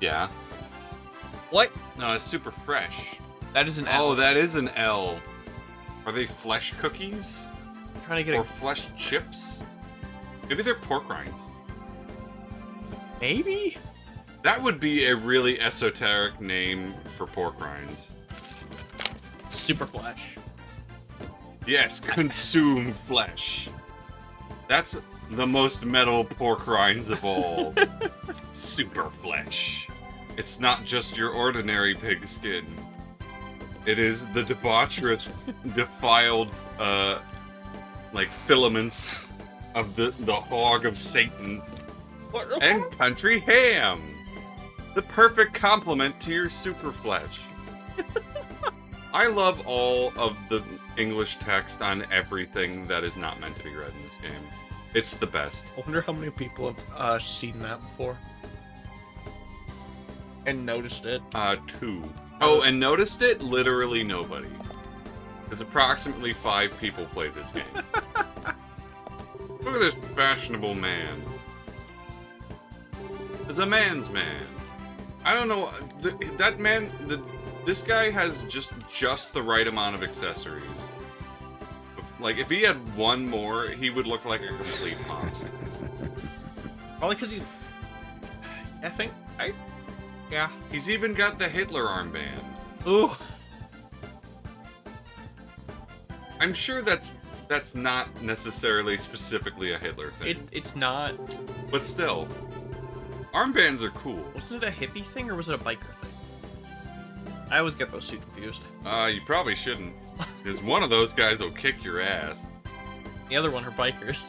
Yeah. What? No, it's super fresh. That is an L. Oh, that is an L. Are they flesh cookies? I'm trying to get Or flesh chips? Maybe they're pork rinds. Maybe? That would be a really esoteric name for pork rinds. Super flesh. Yes, consume flesh. That's the most metal pork rinds of all. Super flesh. It's not just your ordinary pig skin. It is the debaucherous, defiled, like filaments of the hog of Satan. And country ham. The perfect complement to your super flesh. I love all of the English text on everything that is not meant to be read in this game. It's the best. I wonder how many people have seen that before. And noticed it. 2. Oh, and noticed it? Literally nobody. Because approximately 5 people played this game. Look at this fashionable man. Is a man's man. I don't know. That man... This guy has just the right amount of accessories. Like, if he had one more, he would look like a complete monster. Probably because he... Yeah. He's even got the Hitler armband. Ooh. I'm sure that's not necessarily specifically a Hitler thing. It's not. But still. Armbands are cool. Wasn't it a hippie thing or was it a biker thing? I always get those two confused. You probably shouldn't. Because one of those guys will kick your ass. The other one are bikers.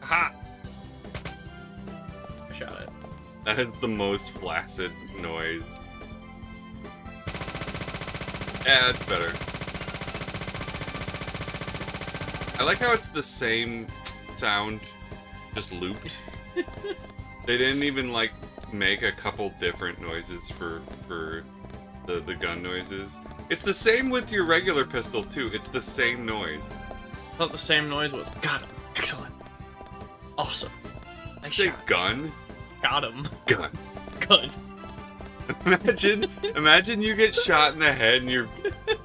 Ha! I shot it. That is the most flaccid noise. Yeah, that's better. I like how it's the same sound, just looped. They didn't even, like, make a couple different noises for the gun noises. It's the same with your regular pistol, too. It's the same noise. I thought the same noise was, got him. Excellent. Awesome. I say gun? Got him. Gun. Gun. Imagine you get shot in the head and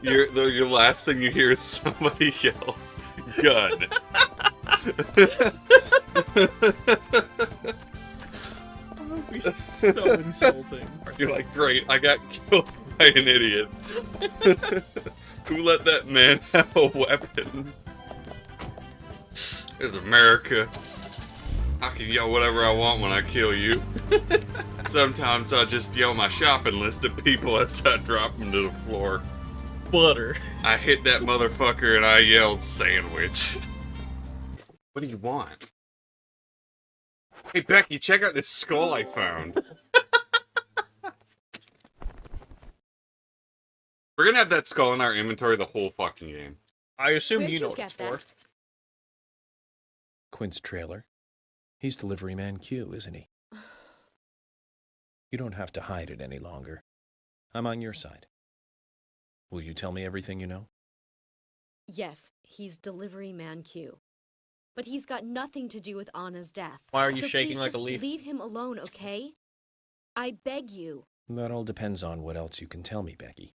your last thing you hear is somebody yells, gun. That would be so insulting. You're like, great, I got killed by an idiot. Who let that man have a weapon? It's America. I can yell whatever I want when I kill you. Sometimes I just yell my shopping list at people as I drop them to the floor. Butter. I hit that motherfucker and I yelled sandwich. What do you want? Hey Becky, check out this skull I found. We're gonna have that skull in our inventory the whole fucking game. I assume Where'd you know you what get it's for. that? Quint's trailer. He's delivery man Q, isn't he? You don't have to hide it any longer. I'm on your side. Will you tell me everything you know? Yes, he's delivery man Q. But he's got nothing to do with Anna's death. Why are you So shaking please like a just leaf? Leave him alone, okay? I beg you. That all depends on what else you can tell me, Becky.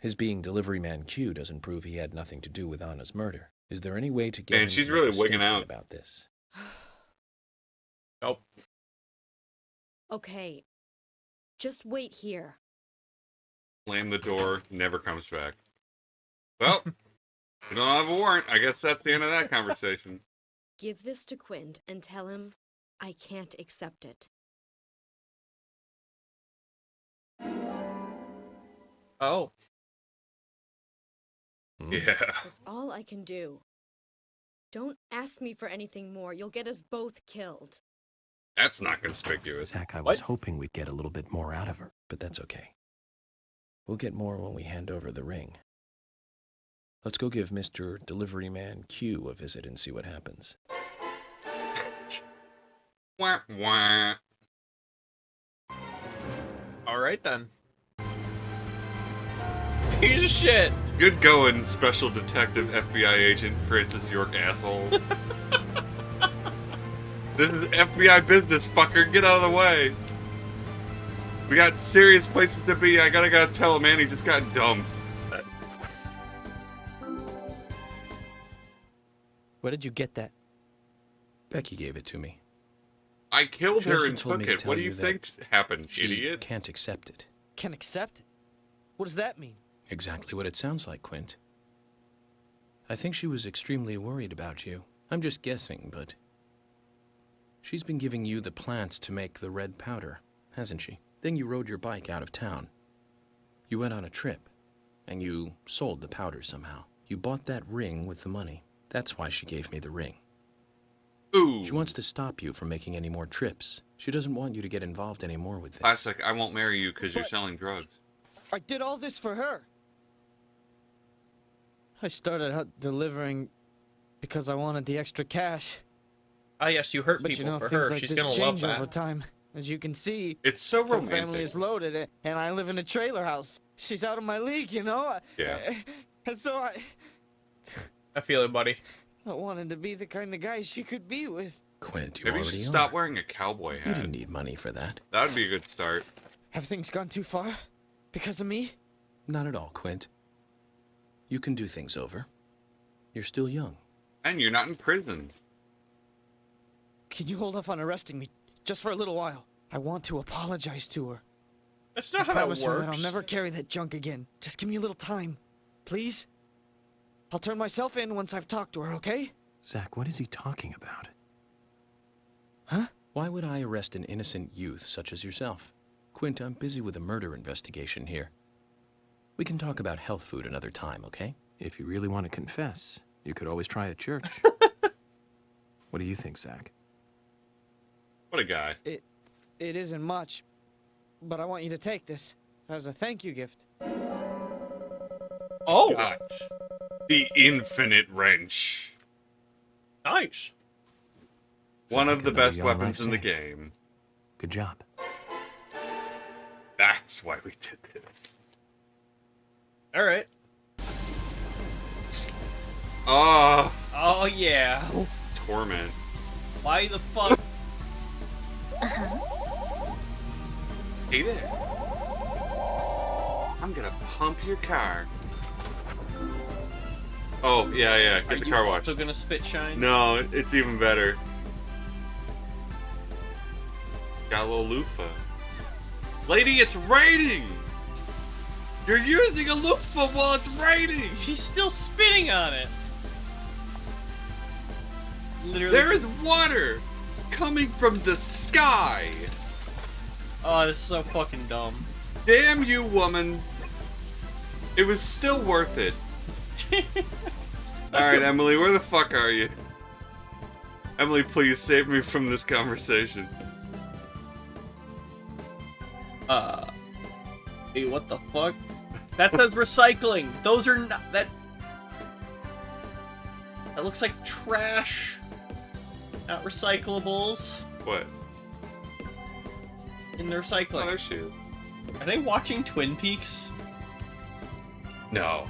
His being delivery man Q doesn't prove he had nothing to do with Anna's murder. Is there any way to get Man, him she's to really make a wigging statement out. about this? Nope. Okay. Just wait here. Slam the door, never comes back. Well, we don't have a warrant. I guess that's the end of that conversation. Give this to Quint and tell him I can't accept it. Oh. Yeah. That's all I can do. Don't ask me for anything more. You'll get us both killed. That's not conspicuous. Zach, I was hoping we'd get a little bit more out of her. But that's okay. We'll get more when we hand over the ring. Let's go give Mr. Delivery Man Q a visit and see what happens. Wah, wah. Alright then. Piece of shit. Good going, Special Detective FBI Agent Francis York, asshole. This is FBI business, fucker. Get out of the way. We got serious places to be. I gotta tell him, man, he just got dumped. Where did you get that? Becky gave it to me. I killed She her also and told took me to it. tell What do you you that think happened, She idiot? can't accept it. Can accept it? What does that mean? Exactly what it sounds like, Quint. I think she was extremely worried about you. I'm just guessing, but she's been giving you the plants to make the red powder, hasn't she? Then you rode your bike out of town. You went on a trip, and you sold the powder somehow. You bought that ring with the money. That's why she gave me the ring. Ooh. She wants to stop you from making any more trips. She doesn't want you to get involved anymore with this. Classic, I won't marry you because you're selling drugs. I did all this for her. I started out delivering because I wanted the extra cash. Ah, yes, you hurt But people you know, for things her. like She's this gonna love change over that. time. As you can see, It's so her romantic. family is loaded, and I live in a trailer house. She's out of my league, you know? Yeah. And so I feel it, buddy. I wanted to be the kind of guy she could be with. Quint, you Maybe you already should stop are. wearing a cowboy You hat. didn't need money for that. That would be a good start. Have things gone too far? Because of me? Not at all, Quint. You can do things over. You're still young. And you're not in prison. Can you hold off on arresting me just for a little while? I want to apologize to her. That's not I how that promise her that works. I'll never carry that junk again. Just give me a little time, please. I'll turn myself in once I've talked to her, okay? Zach, what is he talking about? Huh? Why would I arrest an innocent youth such as yourself? Quint, I'm busy with a murder investigation here. We can talk about health food another time, okay? If you really want to confess, you could always try a church. What do you think, Zach? What a guy. It isn't much, but I want you to take this as a thank you gift. Oh, Got the infinite wrench. nice. One Zach, of the another best young weapons life in the saved. game. Good job. That's why we did this. All right. Oh, Oh yeah. torment. Why the fuck? Hey there. I'm gonna pump your car. Oh, yeah, Are get the you car washed. also gonna spit shine? No, it's even better. Got a little loofah. Lady, it's raining! You're using a loofah while it's raining! She's still spitting on it. Literally. There is water coming from the sky! Oh, this is so fucking dumb. Damn you, woman! It was still worth it. Alright, Emily, where the fuck are you? Emily, please save me from this conversation. Hey, what the fuck? That says recycling. Those are not that. That looks like trash. Not recyclables. What? In the Oh, recycling. there she is. Are they watching Twin Peaks? No.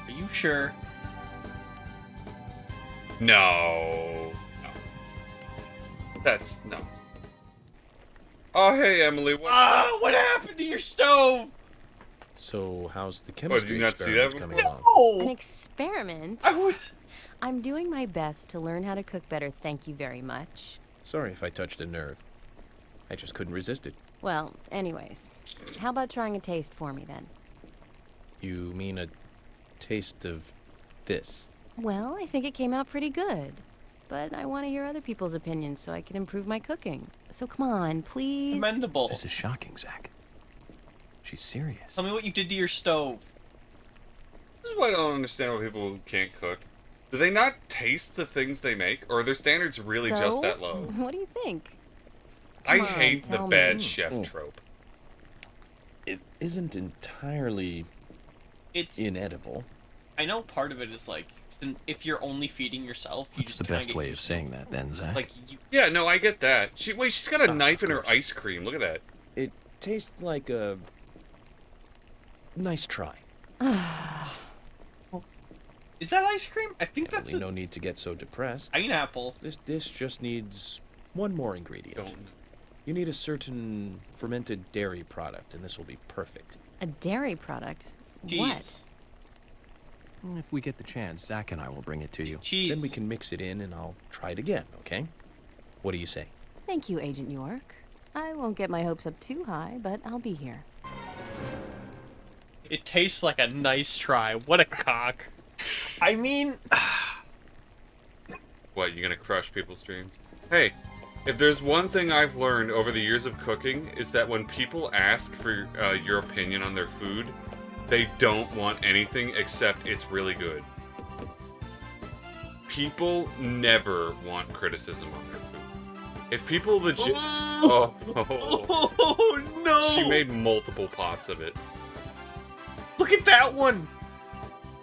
Are you sure? No. That's no. Oh, hey, Emily. What's up? What happened to your stove? So, how's the Oh, chemistry did you not see experiment that coming before? along? An No. experiment? I would. I'm doing my best to learn how to cook better, thank you very much. Sorry if I touched a nerve. I just couldn't resist it. Well, anyways, how about trying a taste for me then? You mean a taste of this? Well, I think it came out pretty good. But I want to hear other people's opinions so I can improve my cooking. So come on, please. Commendable. This is shocking, Zach. She's serious. Tell me what you did to your stove. This is why I don't understand why people can't cook. Do they not taste the things they make, or are their standards really So? just that low? What do you think? I Come on, hate the tell bad me. chef trope. It isn't entirely It's. inedible. I know part of it is like, if you're only feeding yourself, you What's just the kinda best get way of used to- saying that, then, Zach? Like you. Yeah, no, I get that. She's got a knife in of her course. ice cream. Look at that. It tastes like a nice try. Is that ice cream? I think that's Emily, no need to get so depressed. pineapple. This dish just needs one more ingredient. Don't. You need a certain fermented dairy product, and this will be perfect. A dairy product? Cheese. What? If we get the chance, Zach and I will bring it to you. Cheese. Then we can mix it in, and I'll try it again, okay? What do you say? Thank you, Agent York. I won't get my hopes up too high, but I'll be here. It tastes like a nice try. What a cock. I mean, What, you gonna crush people's dreams? Hey, if there's one thing I've learned over the years of cooking, is that when people ask for your opinion on their food, they don't want anything except it's really good. People never want criticism on their food. If people legit... oh no! She made multiple pots of it. Look at that one.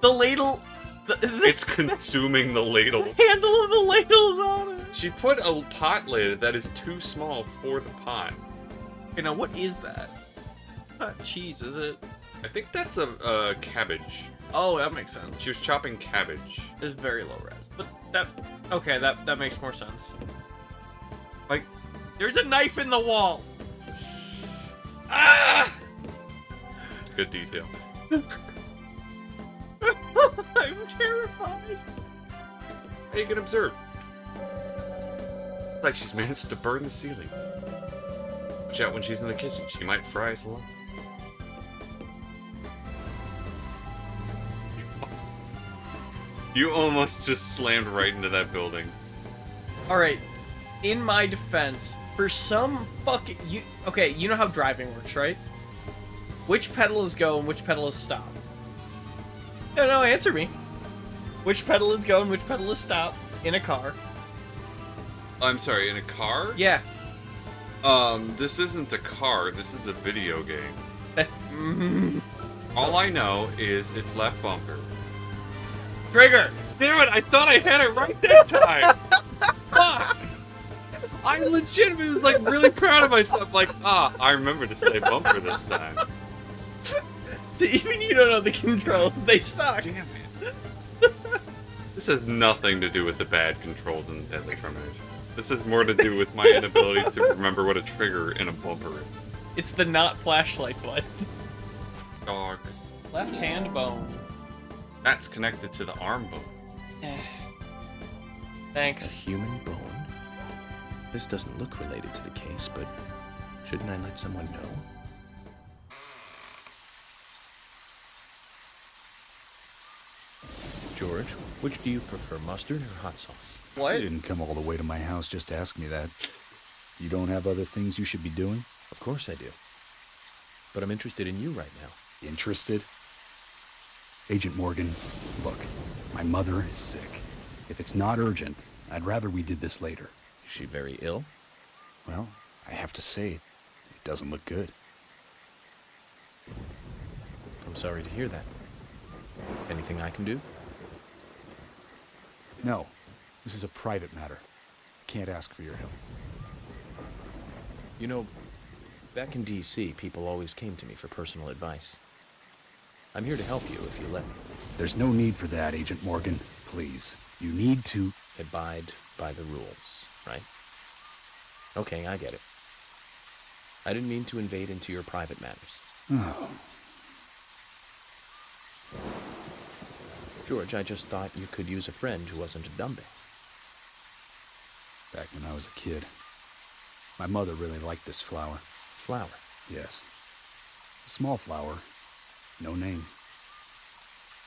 The ladle. The It's consuming the ladle. handle of the ladle's on it. She put a pot lid that is too small for the pot. Okay, now what is that? Not cheese, is it? I think that's a cabbage. Oh, that makes sense. She was chopping cabbage. It's very low res, but that. Okay, that makes more sense. Like, There's a knife in the wall. Ah! it's good detail. I'm terrified. Hey, you can observe. Like she's managed to burn the ceiling. Watch out when she's in the kitchen. She might fry us alive. You almost just slammed right into that building. Alright, in my defense, for some fucking... Okay, you know how driving works, right? Which pedal is go and which pedal is stop? No, answer me. Which pedal is go and which pedal is stop in a car? I'm sorry, in a car? Yeah. This isn't a car, this is a video game. All I know is it's left bumper. Trigger! Damn it, I thought I had it right that time! Fuck! I legitimately was like really proud of myself, like, I remember to say bumper this time. See, even you don't know the controls, they suck. Damn it. This has nothing to do with the bad controls in Deadly Premonition. This has more to do with my inability to remember what a trigger in a bumper is. It's the not flashlight button. Dog. Left hand bone. That's connected to the arm bone. A Thanks. human bone? This doesn't look related to the case, but shouldn't I let someone know? George, which do you prefer, mustard or hot sauce? What? You didn't come all the way to my house just to ask me that. You don't have other things you should be doing? Of course I do. But I'm interested in you right now. Interested? Agent Morgan, look, my mother is sick. If it's not urgent, I'd rather we did this later. Is she very ill? Well, I have to say, it doesn't look good. I'm sorry to hear that. Anything I can do? No, this is a private matter. Can't ask for your help. You know, back in D.C., people always came to me for personal advice. I'm here to help you if you let me. There's no need for that, Agent Morgan. Please, you need to... Abide by the rules, right? Okay, I get it. I didn't mean to invade into your private matters. Oh. George, I just thought you could use a friend who wasn't a dumbbell. Back when I was a kid, my mother really liked this flower. Flower? Yes. A small flower. No name.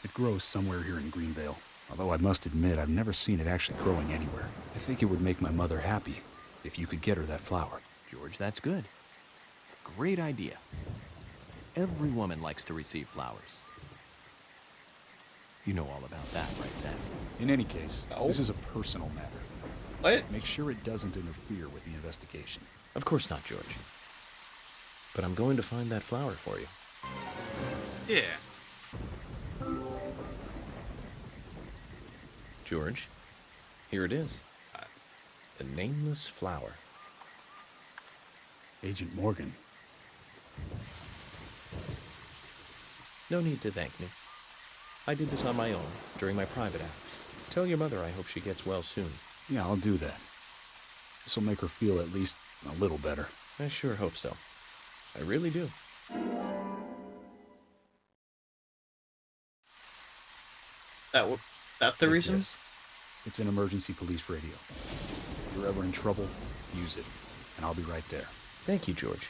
It grows somewhere here in Greenvale. Although I must admit, I've never seen it actually growing anywhere. I think it would make my mother happy if you could get her that flower. George, that's good. Great idea. Every woman likes to receive flowers. You know all about that, right, Sam? In any case, No. this is a personal matter. What? Make sure it doesn't interfere with the investigation. Of course not, George. But I'm going to find that flower for you. Yeah. George, here it is. The nameless flower. Agent Morgan. No need to thank me. I did this on my own, during my private hours. Tell your mother I hope she gets well soon. Yeah, I'll do that. This'll make her feel at least a little better. I sure hope so. I really do. That the reason? Yes. It's an emergency police radio. If you're ever in trouble, use it, and I'll be right there. Thank you, George.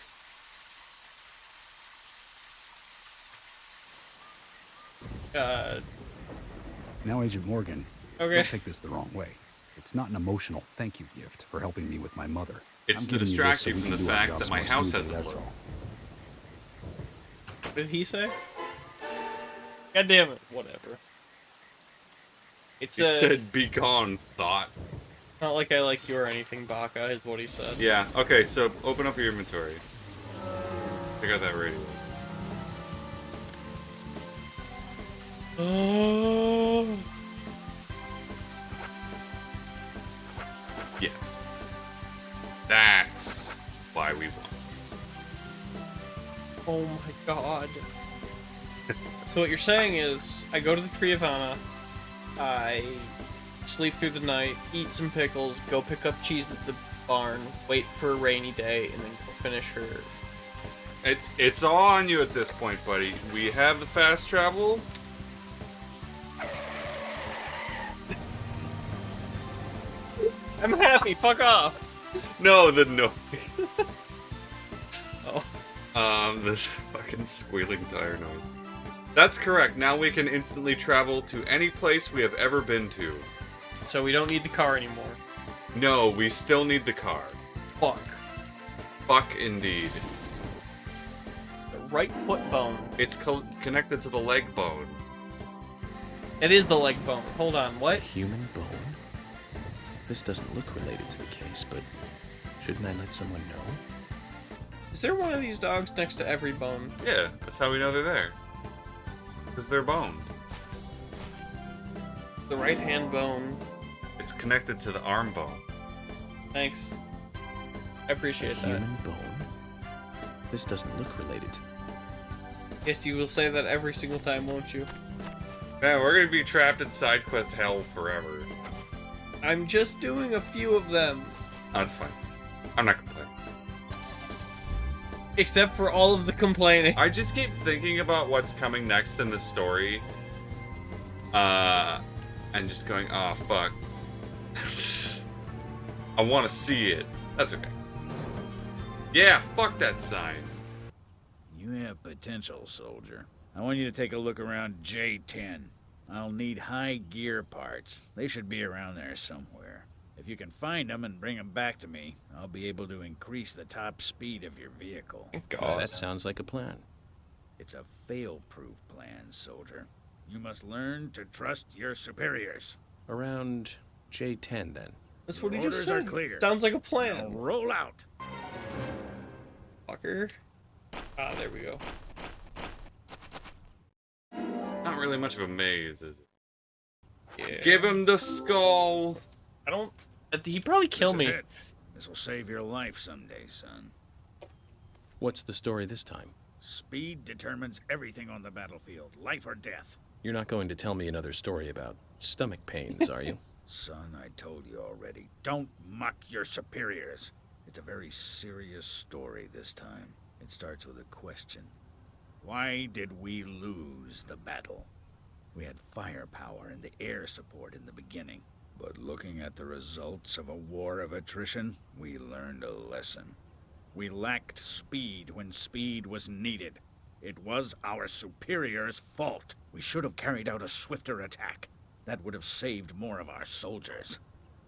Now, Agent Morgan, Okay. don't take this the wrong way. It's not an emotional thank you gift for helping me with my mother. It's I'm to giving you distract this so you we from can the do our fact jobs that my more house smoothly, hasn't that's looked. all. What did he say? God damn it. Whatever. It's He said, be gone, thought. not like I like you or anything, Baka, is what he said. Yeah, okay, so open up your inventory. Check out that radio. Oh. Yes. That's why we won. Oh my god. So what you're saying is, I go to the Tree of Anna, I sleep through the night, eat some pickles, go pick up cheese at the barn, wait for a rainy day, and then go finish her. It's all on you at this point, buddy. We have the fast travel. I'm happy, fuck off! No, the noise. Oh. This fucking squealing tire noise. That's correct. Now we can instantly travel to any place we have ever been to. So we don't need the car anymore. No, we still need the car. Fuck. Fuck indeed. right foot bone. It's connected to the leg bone. It is the leg bone. Hold on, what? Human bone? This doesn't look related to the case, but shouldn't I let someone know? Is there one of these dogs next to every bone? Yeah, that's how we know they're there. Because they're boned. The right hand bone. It's connected to the arm bone. Thanks. I appreciate that. Human bone? This doesn't look related to... Yes, you will say that every single time, won't you? Man, we're gonna be trapped in Sidequest hell forever. I'm just doing a few of them. That's fine. I'm not complaining. Except for all of the complaining. I just keep thinking about what's coming next in the story. And just going, oh, fuck. I want to see it. That's okay. Yeah, fuck that sign. You have potential, soldier. I want you to take a look around J10. I'll need high gear parts. They should be around there somewhere. If you can find them and bring them back to me, I'll be able to increase the top speed of your vehicle. God. That sounds like a plan. It's a fail-proof plan, soldier. You must learn to trust your superiors. Around J10, then. That's what he Orders just are said. clear. Sounds like a plan. Now roll out. Fucker. Ah, there we go. Not really much of a maze, is it? Yeah. Give him the skull. I don't... He'd probably kill This me. is it. This will save your life someday, son. What's the story this time? Speed determines everything on the battlefield, life or death. You're not going to tell me another story about stomach pains, are you? Son, I told you already, don't mock your superiors. It's a very serious story this time. It starts with a question. Why did we lose the battle? We had firepower and the air support in the beginning. But looking at the results of a war of attrition, we learned a lesson. We lacked speed when speed was needed. It was our superiors' fault. We should have carried out a swifter attack. That would have saved more of our soldiers.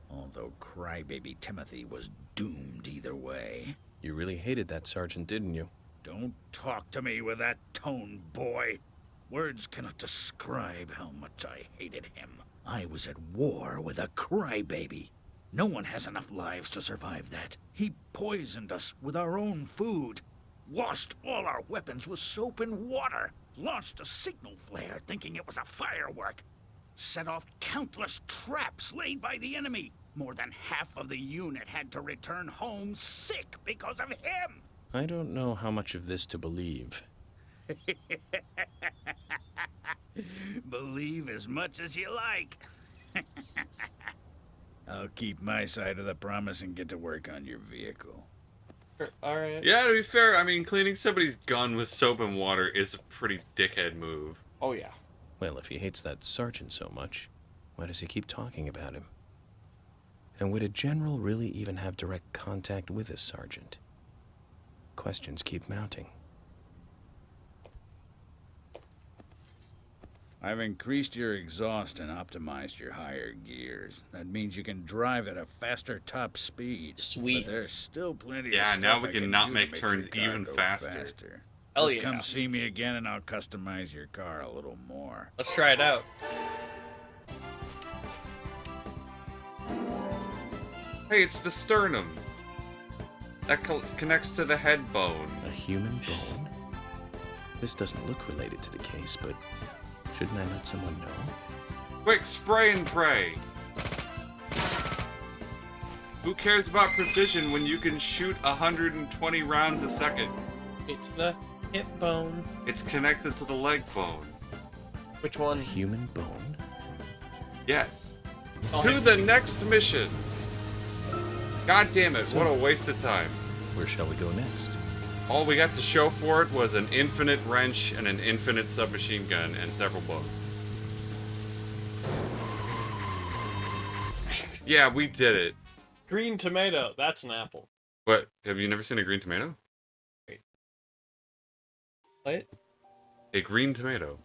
Although crybaby Timothy was doomed either way. You really hated that sergeant, didn't you? Don't talk to me with that tone, boy. Words cannot describe how much I hated him. I was at war with a crybaby. No one has enough lives to survive that. He poisoned us with our own food. Washed all our weapons with soap and water. Launched a signal flare thinking it was a firework. Set off countless traps laid by the enemy. More than half of the unit had to return home sick because of him. I don't know how much of this to believe. Believe as much as you like. I'll keep my side of the promise and get to work on your vehicle. Alright. Yeah, to be fair, I mean, cleaning somebody's gun with soap and water is a pretty dickhead move. Oh, yeah. Well, if he hates that sergeant so much, why does he keep talking about him? And would a general really even have direct contact with a sergeant? Questions keep mounting. I've increased your exhaust and optimized your higher gears. That means you can drive at a faster top speed. Sweet. But there's still plenty of Yeah, stuff now we I can can not do make to turns your car even go faster. Hell Just yeah. come see me again and I'll customize your car a little more. Let's try it out. Hey, it's the sternum. That connects to the head bone. A human bone? This doesn't look related to the case, but shouldn't I let someone know? Quick, spray and pray. Who cares about precision when you can shoot 120 rounds a second? It's the hip bone. It's connected to the leg bone. Which one? A human bone? Yes. Oh, To the next mission. God damn it, what a waste of time. Where shall we go next? All we got to show for it was an infinite wrench and an infinite submachine gun and several bows. Yeah, we did it. Green tomato. That's an apple. What? Have you never seen a green tomato? What? A green tomato.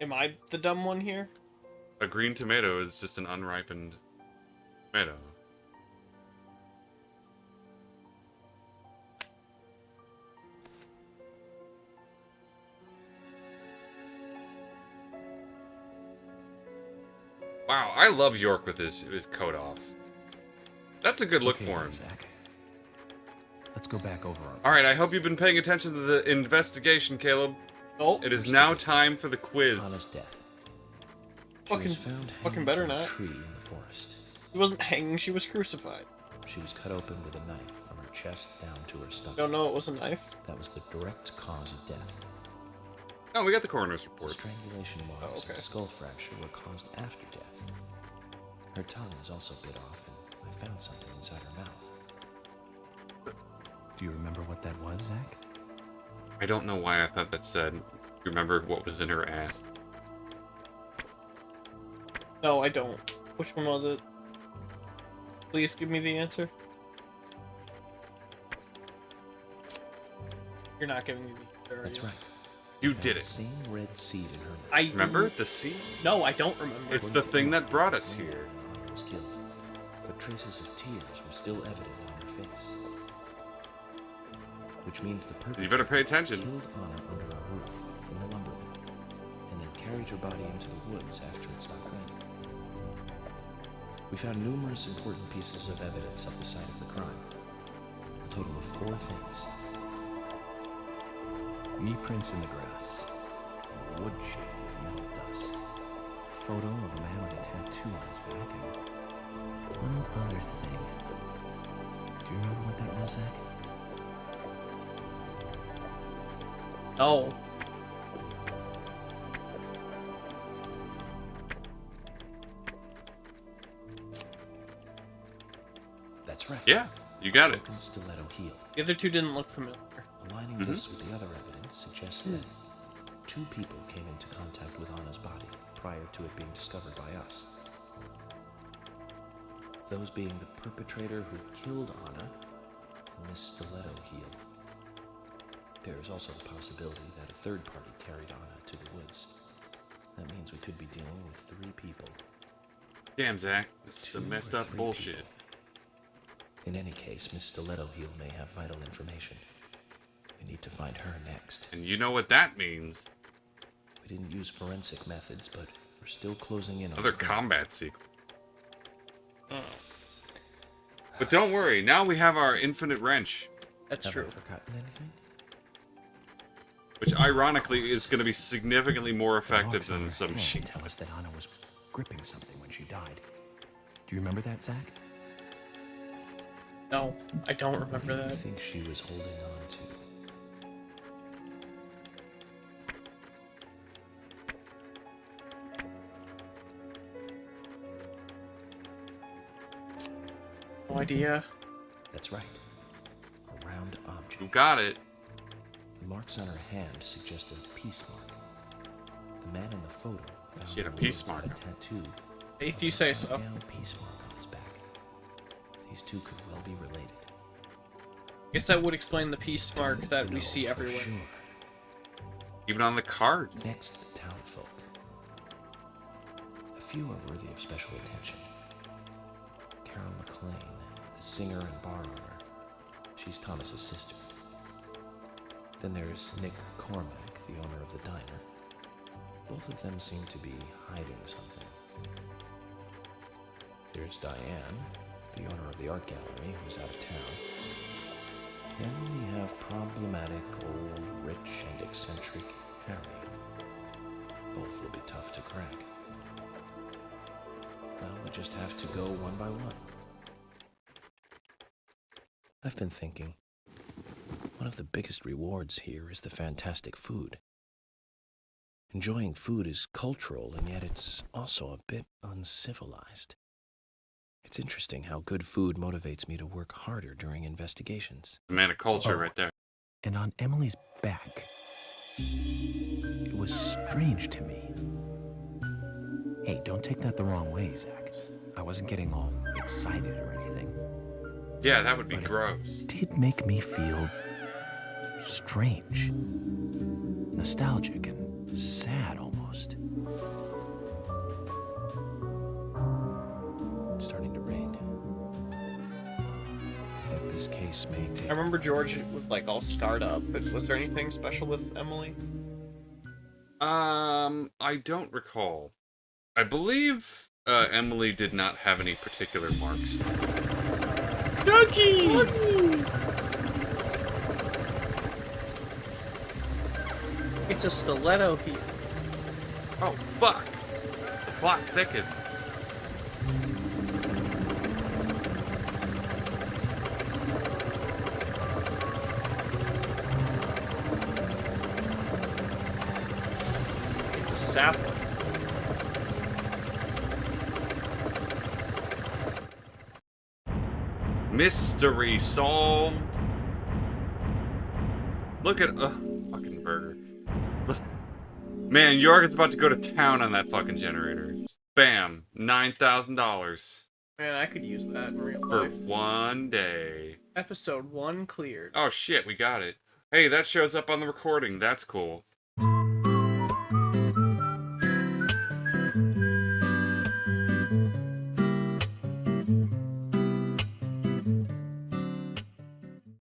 Am I the dumb one here? A green tomato is just an unripened tomato. Wow, I love York with his coat off. That's a good look Okay, for him. Zach. Let's go back over our... Alright, I hope you've been paying attention to the investigation, Caleb. Oh, it is now time for the quiz. Anna's death. Fucking better not. Tree in the forest. She wasn't hanging, she was crucified. She was cut open with a knife from her chest down to her stomach. Don't know it was a knife? That was the direct cause of death. Oh, we got the coroner's report. Strangulation marks and skull fracture were caused after death. Her tongue is also bit off, and I found something inside her mouth. Do you remember what that was, Zach? I don't know why I thought that said, remember what was in her ass. No, I don't. Which one was it? Please give me the answer. You're not giving me the answer. That's right. You did it. Same red seed in her mouth. I remember the seed? No, I don't remember. It's the thing that brought us here. Anna was killed, but traces of tears were still evident on her face. Which means the perpetrator You better pay attention. killed Anna under a roof in the lumber room, and then carried her body into the woods after it stopped raining. We found numerous important pieces of evidence at the site of the crime. A total of 4 things. Knee prints in the grass, a wood chip of metal dust, a photo of a man with a tattoo on his back, and one other thing. Do you remember what that was, Zach? No. That's right. Yeah, you got it. Broken stiletto heel. The other two didn't look familiar. Aligning this with the other evidence suggests that 2 people came into contact with Anna's body prior to it being discovered by us. Those being the perpetrator who killed Anna and Miss Stiletto Heel. There is also the possibility that a third party carried Anna to the woods. That means we could be dealing with 3 people. Damn, Zach. This is some messed up bullshit. People. In any case, Miss Stiletto Heel may have vital information. We need to find her next. And you know what that means. We didn't use forensic methods, but we're still closing in on Another the goal. combat sequence. But don't worry, now we have our infinite wrench. That's Have true. I forgotten anything? Which ironically is going to be significantly more The effective marks on than her some hand sheet. tell us that Anna was gripping something when she died. Do you remember that, Zach? No, I don't remember What do you that. think she was holding on to? No idea. That's right. A round object. You got it. The marks on her hand suggested a peace mark. The man in the photo found She had a the peace words mark. on a tattoo. If you say so. Down peace mark on his back. These 2 could well be related. Guess that would explain the peace mark that we No, see for everywhere. sure. Even on the cards. Next, the townfolk. A few are worthy of special attention. Carol McLean, the singer and bar owner. She's Thomas's sister. Then there's Nick Cormack, the owner of the diner. Both of them seem to be hiding something. There's Diane, the owner of the art gallery, who's out of town. Then we have problematic, old, rich, and eccentric Harry. Both will be tough to crack. Well, we just have to go one by one. I've been thinking, one of the biggest rewards here is the fantastic food. Enjoying food is cultural, and yet it's also a bit uncivilized. It's interesting how good food motivates me to work harder during investigations. The man of culture right there. And on Emily's back, it was strange to me. Hey, don't take that the wrong way, Zach. I wasn't getting all excited or anything. Yeah, that would be But gross. It did make me feel strange, nostalgic, and sad almost. It's starting to rain. I think this case may take... I remember George was like all scarred up, but was there anything special with Emily? I don't recall. I believe Emily did not have any particular marks. Ducky! It's a stiletto here. Oh, fuck! The plot thickens. It's a sapling. Mystery solved. Look at fucking burger. Man, Jorgen's about to go to town on that fucking generator. Bam, $9,000 Man, I could use that in real for life. one day. Episode 1 cleared. Oh shit, we got it. Hey, that shows up on the recording. That's cool.